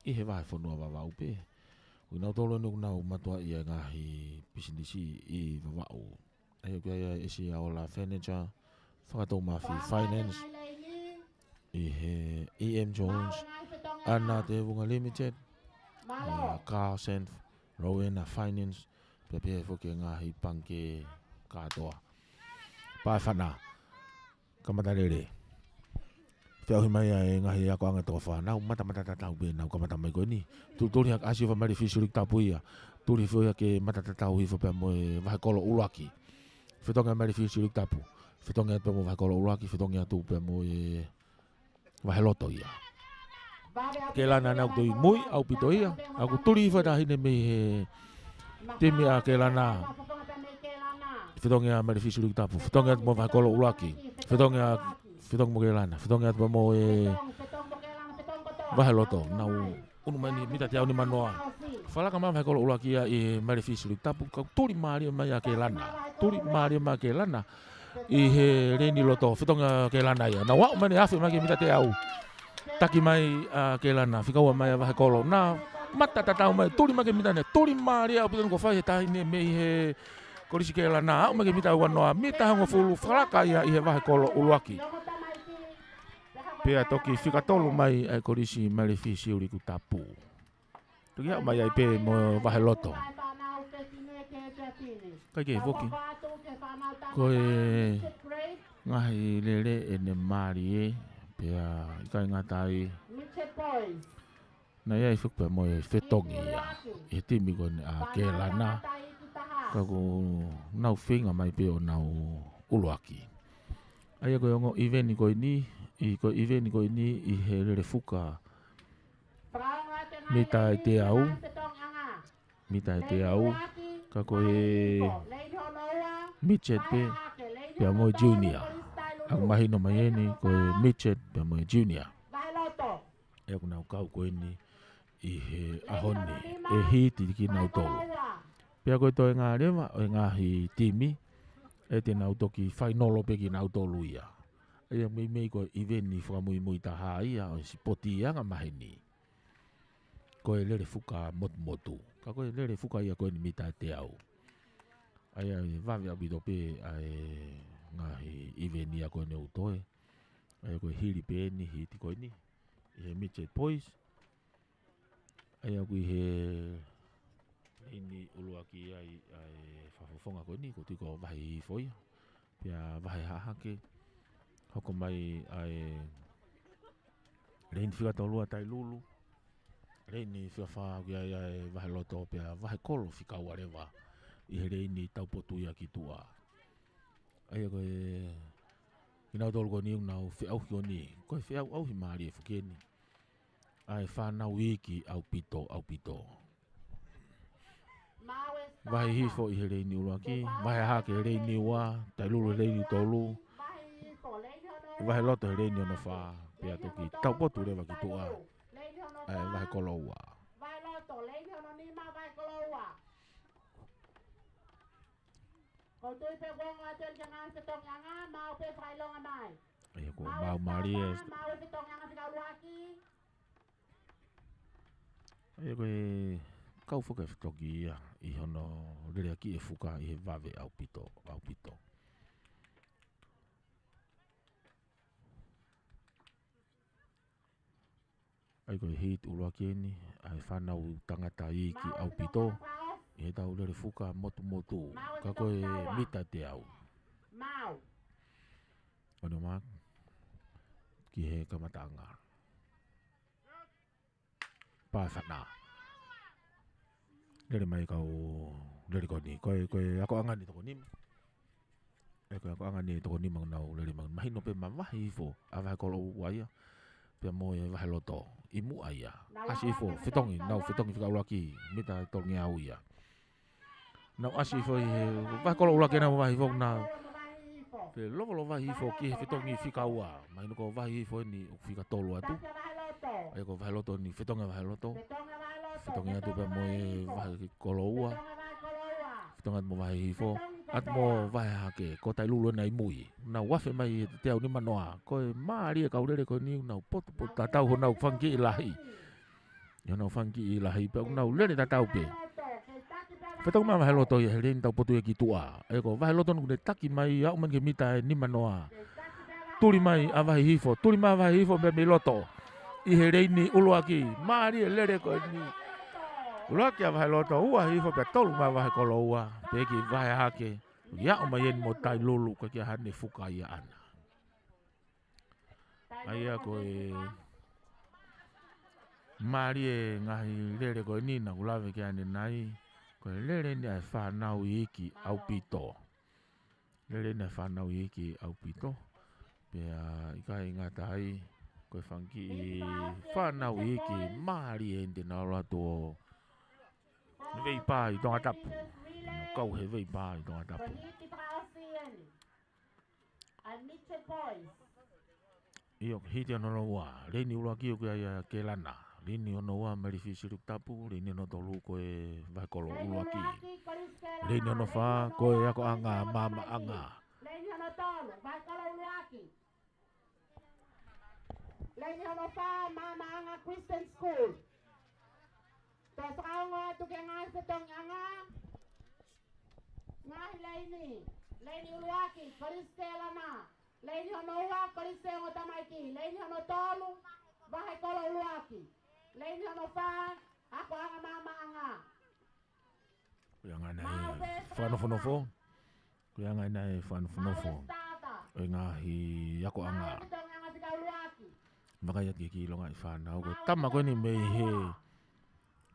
i he vai fonua va upe o na tolo no na matua ia nga hi business i va o ai ko ia isi a ola furniture fa to ma finance i he EM Jones ana te bunga limited car send Rowena finance pepe fo ke nga hi panke katoa pa fana kamatarere feo hi mai e ngahi ako anga to fa na mata tau be na kamata mai ko ni tuli hak asio fa mari fisuri tapuia tuli fo ya ke mata tau hi fo pe mo va kolo ulaki fetonga mari fisuri tapu fetonga pe mo va kolo ulaki fetonga tu pe mo va heloto ia ke lana na to moi au pitoia aku tuli fa da hine me temi a ke lana fetonga mari fisuri tapu fetonga mo va kolo ulaki fitong mo kelana fitong at mo bahaloto na unu mani mita tiau ni manoa fala kama vai kolo ulaki ya e maleficio tapu ka turi mari mai ma kelana i he reni loto fitong kelana ya na wa mani afi mai mita tiau taki mai kelana fikawa mai vai kolo na mata tatau mai turi mai mita ne turi mari a puton ko fai tai ne me he korisi kelana au mai mita wanoa mita ngo fulu fala kaya i he vai kolo ulaki pea toki fika tolu mai ai korisi maleficio riku tapu. Toki au mai ai pe mo vahe loto. Kai ke voki. Koe ngahi lele ene marie pea ikai ngatai. Na ia i fuk pe mo e fetongi ia. E timi kone a ke lana. Kako nau finga mai pe o nau uluaki. Aia koe ongo iveni koe ni. I ko iveni ko ini i he re fuka mita te au ka ko e Mitchet pe pe mo junior ang mahino mai ni ko Mitchet pe mo junior e kuna kau koe ni i he ahone e hiti ki nau tolu. Pea koe toi ngā rewa o ngā hi timi e te nau toki whainolo pe ki nau tolu ia. E mei koe i veni whakamui mui ta haa ia o si poti ia ngā mahini. Koe lere fuka motu. Ka koe lere fuka ia koe ni mita te au. Ai ai vawe au bito pe ai ngā hi i veni a koe ne utoe. Ai koe hiri pe ni hiti koe ni. I he midget boys. Ai au kui he ini uluaki ai whafofonga koe ni. Ko tiko vahi foia. Pia vahi hahake. Hoko mai ai reini whikatolua tai lulu. Reini whiawha ki ai vahi loto pia vahi kolo whikau arewa. I he reini taupotu ia ki tua. Ai koe inau tolu ko ni unau whiau ki o ni. Koe whiau au hi maari e whukeni. Ai whanau iki au pito. Vahi hifo i he reini uruaki. Vahi hake he reini ua. Tai lulu he reini tolu. Vahi loto he reini ono wha. Pia toki taupotu rewa ki tua. Ai vahi kolo ua. Vai loto, leini ono nima vai kolo ua. Kau tui pe gongo atel jangan setong yanga, mau pe whailonga mai. Ai ko mau mari e. Mau e setong yanga whikau luaki. Ai koe kau whuka e whitoki ia. I hono rere aki e whuka i he vave au pito. Ai koe hit uruaki eni. Ai whanau tangata i ki au pito. I he tau rere whuka motu. Ka koe mita te au. Mau. Ono mak. Ki he kamatanga. Pā whana. Rere mai kau rere koni. Koe ako angani toko nima. Koe ako angani toko nima nau rere mang. Mahino pe ma wahi ifo. A wahi kolo uaia. Pia moe wahi loto. I mua ia. Asi ifo. Whitongi. Nau whitongi whikaulaki. Mita tongi au ia. Nau asi ifo i he. Wahi kolo ulaki na wahi ifo na. Pe lolo wahi ifo ki he whitongi whikaua. Mahino ko wahi ifo ni whikatolu atu. Ai ko wahi loto ni whitonga wahi loto. Whitongi atu pe moe wahi kolo ua. Whitonga atu mo wahi ifo. Atu mo wahi hake. Ko tai lulu na i mui. Nau wafe mai te au ni manoa. Koe maari e kaurere koe ni. Nau potu tatau ho nau whanki i lahi. Ia nau whanki i lahi. Pe nau lere tatau pe. Whitonga mai wahi loto i he reini tau potu e ki tua. E ko wahi loto nukune taki mai au man ke mita e ni manoa. Turi mai a wahi hifo. Turi mai a wahi hifo me mi loto. I he reini uluaki. Maari e lere koe ni. Uluaki a wahi loto. Ua hifo pe tolu mai wahi kolo ua. Pe ki wahi hake. Ia o mai en mo tai lulu ka kia hane fuka ia ana. Aia koe maari e ngahi lere koe ni na ulawe kia ane nai. Koe lere ni ai whanau iki au pito. Lere ni ai whanau iki au pito. Pea ikai ngatai. Koe whanki i whanau iki maari e te naura tō. Vei pā i tonga tapu. Kau he vei pā i tonga tapu. Iyo hiti ono ua. Reini ula ki o kia ke lana. Reini ono ua meri fisiruk tapu. Reini ono tolu koe vai kolo ula ki. Reini ono wha koe ako anga mama anga. Reini ono tolu vai kolo ula ki. Leini ono wha mama anga Christian School. Tos kaungo atu ke ngai setong anga. Ngai leini. Leini uluaki. Koriste lana. Leini ono ua. Koriste ngo tamaiki. Leini ono tolu. Vai kolo uluaki. Leini ono wha. Ako anga mama anga. Kuanga nai whanofonofo. Kuanga nai whanofonofo. O ngahi ako anga. Makaya ki longa i whanau. Tama koe ni mei he.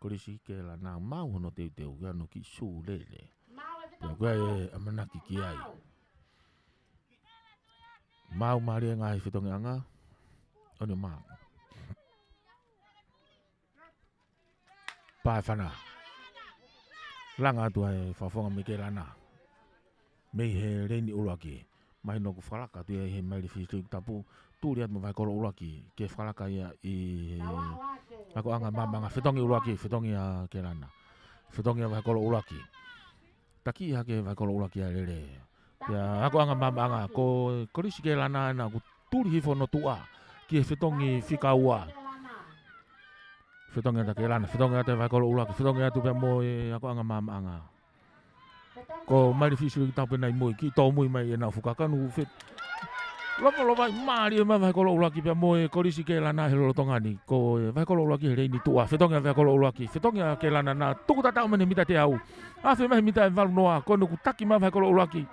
Korisi ke la nā mau hono te uano ki sū lele. Pia koe e amanaki ki ai. Mau maari e ngahi whitongi anga. Ono mau. Pāe whana. Langa atu ai whawhonga me ke lana. Mei he reini uruaki. mai no ku whalaka tu he mai le whistling tapu tūri atu vai kolo uraki ke whalaka ia i ako anga mamanga whetongi uraki whetongi a ke lana whetongi a vai kolo uraki taki ha ke vai kolo uraki a lere ya ako anga mamanga ko korisi ke lana na ku tūri hifo no tua ki whetongi whikaua whetongi ata ke lana whetongi ata vai kolo uraki whetongi atu pe mo ako anga mamanga ko mai le whistling tapu nai moi ki tō moi mai e na whukakanu whet Lova mari ma vai kolo ulaki pe mo korisi ke lana he lo tongani ko vai kolo ulaki he ni tua fetonga vai kolo ulaki fetonga ke lana na tuku tata mene mita te au a fe mai mita val noa ko no kutaki ma vai kolo ulaki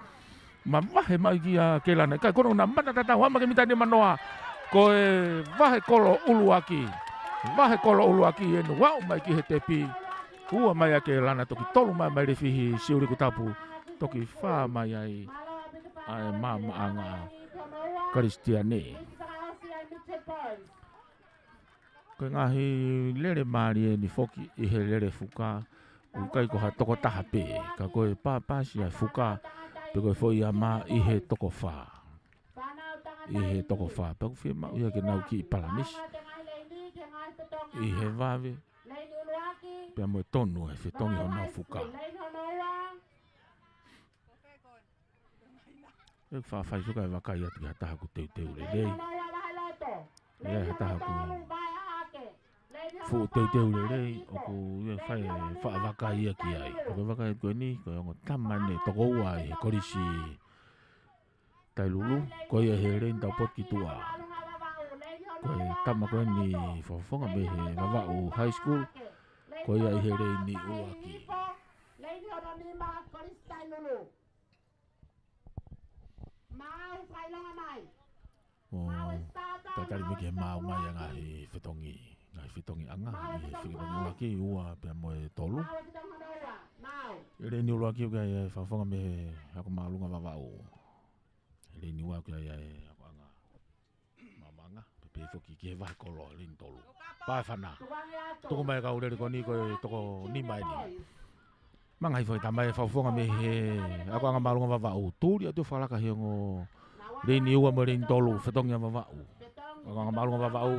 ma vahe mai ki ke lana ka ko na mata tata wa ma ke mita ni manoa ko vahe kolo uluaki e no wa mai ki he tepi ua mai ke lana toki tolu mai mai le fihi siuri kutapu toki fa mai ai mama anga Kristiane. Ko ngahi lere mari ni foki I he lere fuka ukai ko ha toko taha pe ka ko pa si ai fuka pe ko foi ama I he toko fa pe ko fi ma ia ke nau ki palanis I he vave pe mo tonu e fe tongi ona fuka e fa suka va kai ati hata ku te le dei e hata ku fu te le dei o ku e fa va kai ki ai ko va kai ko ni ko ngo tamane to ko ai ko risi tai lulu ko ye he re nda pot ki tua ko tama ko ni fo fonga be he va u high school ko ye he re ni u aki Tatari me ke mau mai anga I whetongi anga I whetongi laki ua pe mo e tolu Ere ni ulaki uka e whawhonga me ako maalunga wawau Ere ni ua uka e ako anga mamanga Pepe whoki ki he wahe kolo ere ni tolu Pae whana Toko mai ka urere ko ni ko e toko ni mai ni Mangai foi tamai whawhonga me he ako anga maalunga wawau Tūri atu whalaka hiongo Reni ua mo reni tolu, whetongi a wawau Ako anga maalunga wawau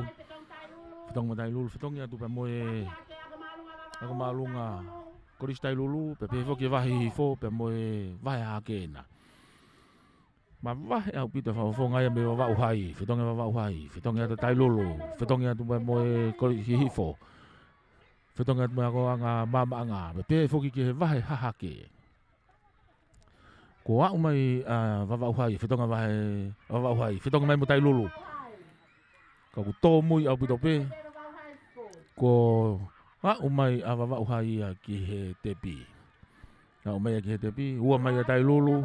Whetongi mo tai lulu, whetongi atu pe moe Ako maalunga Korisi tai lulu, pe whoki wahi hifo, pe moe wahi hakena Ma wahi au pita whawhonga ia me wawau hai, whetongi a wawau hai Whetongi atu tai lulu, whetongi atu pe moe korisi hifo Whetongi atu me ako anga mama anga, pe whoki ki he wahi hahake Ko au mai wawau hai, whetonga wawau hai, whetonga mai mo tai lulu. Ka ku tō mui au pito pe. Ko au mai wawau hai ki he tepi. Au mai ki he tepi, ua mai tai lulu.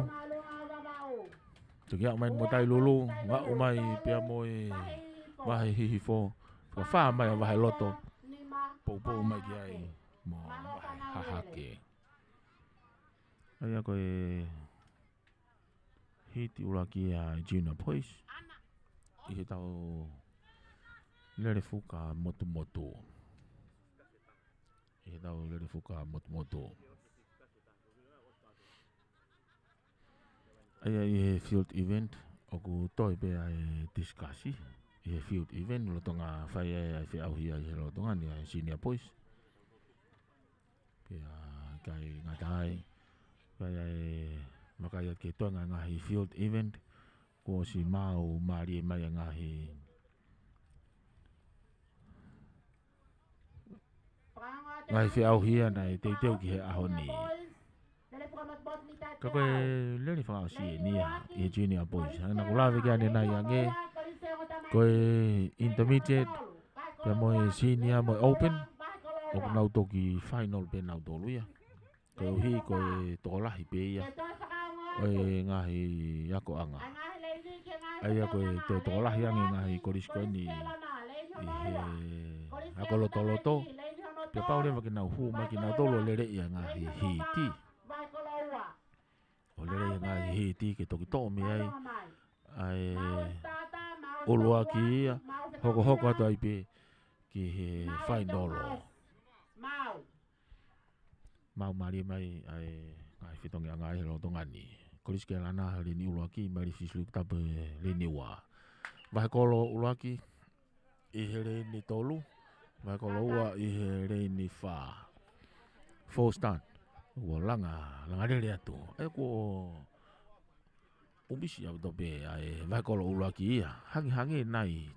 Tuki au mai mo tai lulu, au mai pia mo e wahi hihifo. Ka wha mai a wahi loto. Pou mai ki ai mo wahi hahake. Ai ako e... Hiti uraki a Gina Pois I he tau lere fuka motu I he tau lere fuka motu Ai I he field event o ku toi pe ai discussi I he field event lotonga whai ai whi auhi ai he lotonga ni a Gina Pois Pe kai ngatai Kai ai Makai at ke toanga ngahi field event ko si mau mari mai ngahi ngai fi au hia nai te teu ki he ahoni ka koe leni wha si ni I junior boys ana ko lave ki ane nai ange koe intermediate pe mo senior mo open o nau toki final pe nau tolu ia koe hi koe tolahi pe ia Oi ngahi ako anga. Ai ako te tolahi ange ngahi koris ko ni he ako loto. Pe paule ma kina hu ma kina tolo lere ia ngahi hiti. O lere ngahi hiti ke toki to me ai. Ai uluaki ia hoko atu ai pe ki he final. Mau mari mai ai ngai fitongi anga he lo tongani. Kolis ke lana le ni ulaki mai fisu tape le ni wa. Vai kolo ulaki I hele ni tolu. Vai kolo ua I hele ni fa. Full stand. Ua langa le atu. E ko umisi au tope ai vai kolo ulaki ia. Hangi nai.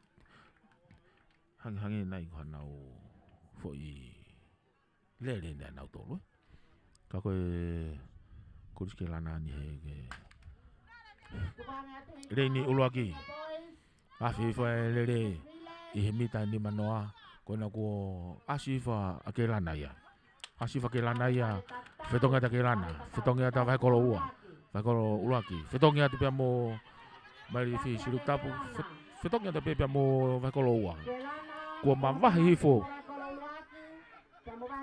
Hangi nai ko nau foi le nau tolu. Ka koe Kolis ke lana ni he Reini uluaki. Afifa lele I he mita ni manoa. Koina ko asifa akelana ia. Asifa akelana ia. Fetonga ta kelana. Fetonga ta vai kolo ua. Vai kolo uluaki. Fetonga tu pia mo mai fi siru tapu. Fetonga ta pia mo vai kolo ua. Ko mavahi hifo.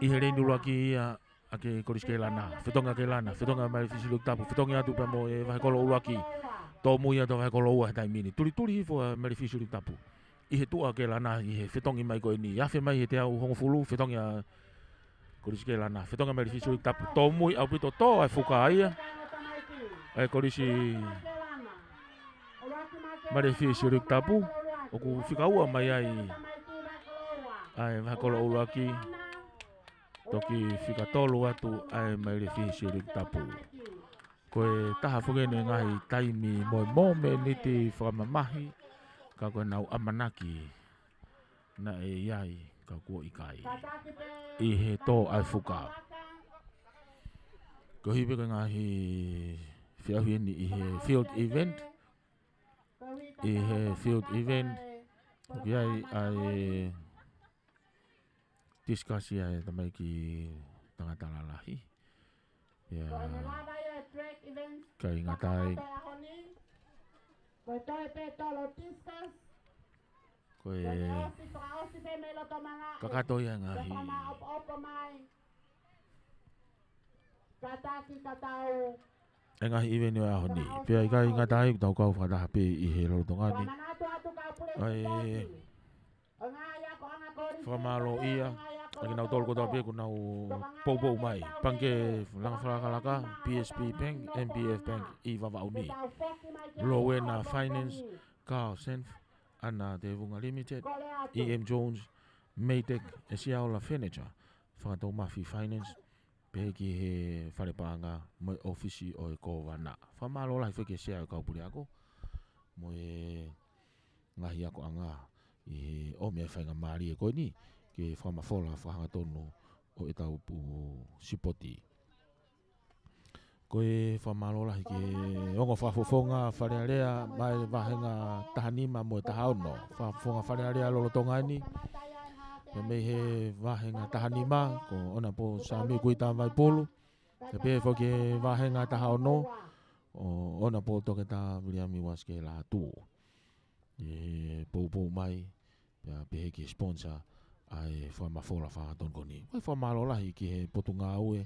I he reini uluaki ia. Ake Kolis ke lana. Fetonga mai fi siru tapu. Fetonga tu pia mo vai kolo uluaki. Tō muia tō vai kolo ua he taimini. Turi hifo mai fi siru tapu. I he tua ke lana I he fetongi mai koe ni. Afe mai he te au hongofulu. Fetongi a Kolis ke lana. Fetonga mai fi siru tapu. Tō mui au pito tō ai fuka aia. Ai Kolisi mai fi siru tapu. Oku fika ua mai ai. Ai vai kolo uluaki. Toki fika tolu atu ai mai fi siru tapu. Koe taha whugene ngahi taimi moe niti whamamahi. Ka koe nau amanaki. Na e iai ka kua ikai. I he tō ai whuka. Ko hipe koe ngahi whiahuini I he field event. I he field event. Koe iai ai discussi ai tamai ki tangatala lahi. Kai ngatai koe kakato ia ngahi e ngahi iwe ni aho ni pia I kai ngatai tau kau whakatahape I he lorotongani ai whamalo ia Aki nau tolu kota pe nau pou mai. Panke langa whalakalaka, PSP Bank, MBF Bank, I Vavauni. Rowena Finance, Carl Senf, Ana Te Vunga Limited, EM Jones, Maytech, Esiaola Furniture, Whakatau Mafi Finance, Peki he whalepanga, Moi Ofisi o e ko wana. Whamalo lai wheke sea o kaupuri ako. Moi ngahi ako anga, I o mea whainga maari e koe ni. Ke whamafola whahangatonu o e tau pu sipoti. Koe whamalola ke ongo whafofonga wharearea mai wahenga tahanima mo e tahaono. Whafonga wharearea lolotongani. Ke mei he wahenga tahanima ko ona po sami kuita vai polu. Ke pe whoke wahenga tahaono o ona po toke ta wiriami waske la tu. E pou mai pe ke sponsor ai whamafola whakaton koni. Wai whamalola ki he potunga ue.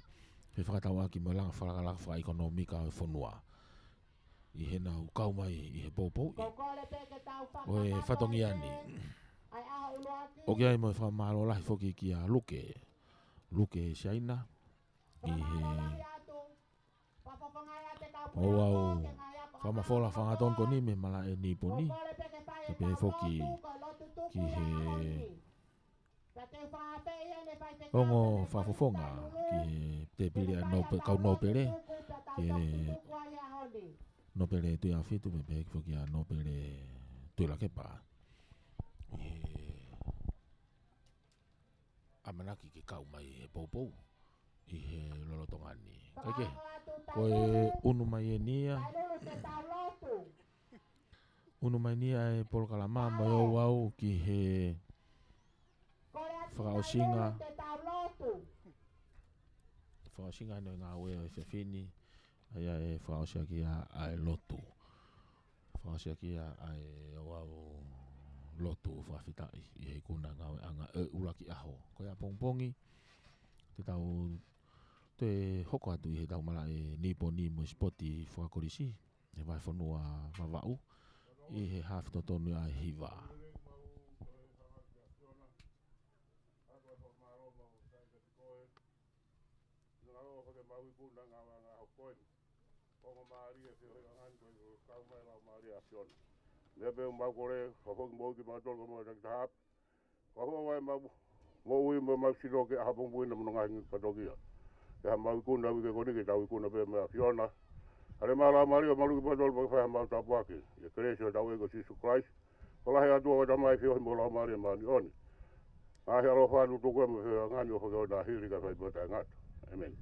He whakatawa ki mo langa whakalaka wha-ekonomika o whanua. I he nau kau mai I he poupou. O e whatongi ani. O kia I mo whamalola hi whoki ki a luke. Luke siaina. I he o au whamafola whakaton koni me mala e niponi. Ke pe whoki ki he ongo whafofonga ki te pire kau nopere ki nopere tui a whitu me pek whoki a nopere tui la kepa amanaki ki kau mai e poupou I he lolotongani kake koe unu mai e nia e polokalama mai au ki he whakaosinga no ngā ue o whewhini aia e whakaosia ki a e lotu whakaosia ki a e au lotu whawhitai I he kuna ngā ue anga e uraki aho koe a pongpongi te tau te hoko atu I he tau mala e niponi mo spoti whakakorisi e vai whanua wawau I he hawhitotonu a hiva Maria se hoy angan ko kau mai la Maria fion. Le be ma ko le fa fo mo ki ma tol ko mo tak tap. Fa ho wai ma mo wi mo ma silo ke ha bong buina mo ngai pa dogia. Ya ma ku na wi ko ni ke tau ku na be ma fiona. Ale ma la Maria ma lu pa tol pa fa ma ta pa ke. Ye kresio tau ko Jesus Christ. Ola ya do da mai fio mo la Maria ma ni oni. A ya lo fa lu to ko mo ngani o ko da hiri ka fa bota ngat. Amen.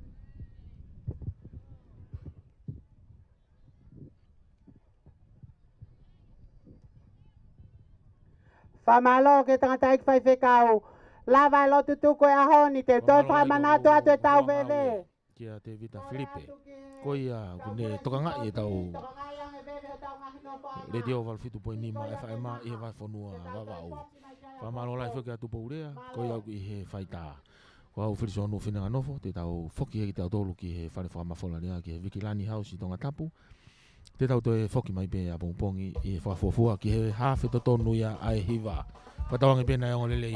Famalo ke tangata ik fai fekau. Lava lo tutu ko ahoni te to fa manato atu tau bebe. Kia te vita Filipe. Ko ia kune tokanga i tau radio val fitu po ni ma fa ma e va fonua va va o. Famalo lai fo ke atu po urea. Ko ia i he faita. Ko au firi sonu fina nofo te tau foki he tau tolu ki he fale fa ma fola ni ki he Vikilani House i tonga tapu. Te tau te foki mai pe a pongpongi i fa fofua ki he hafe to tonu ia ai hiva. Patawang pe na ngolele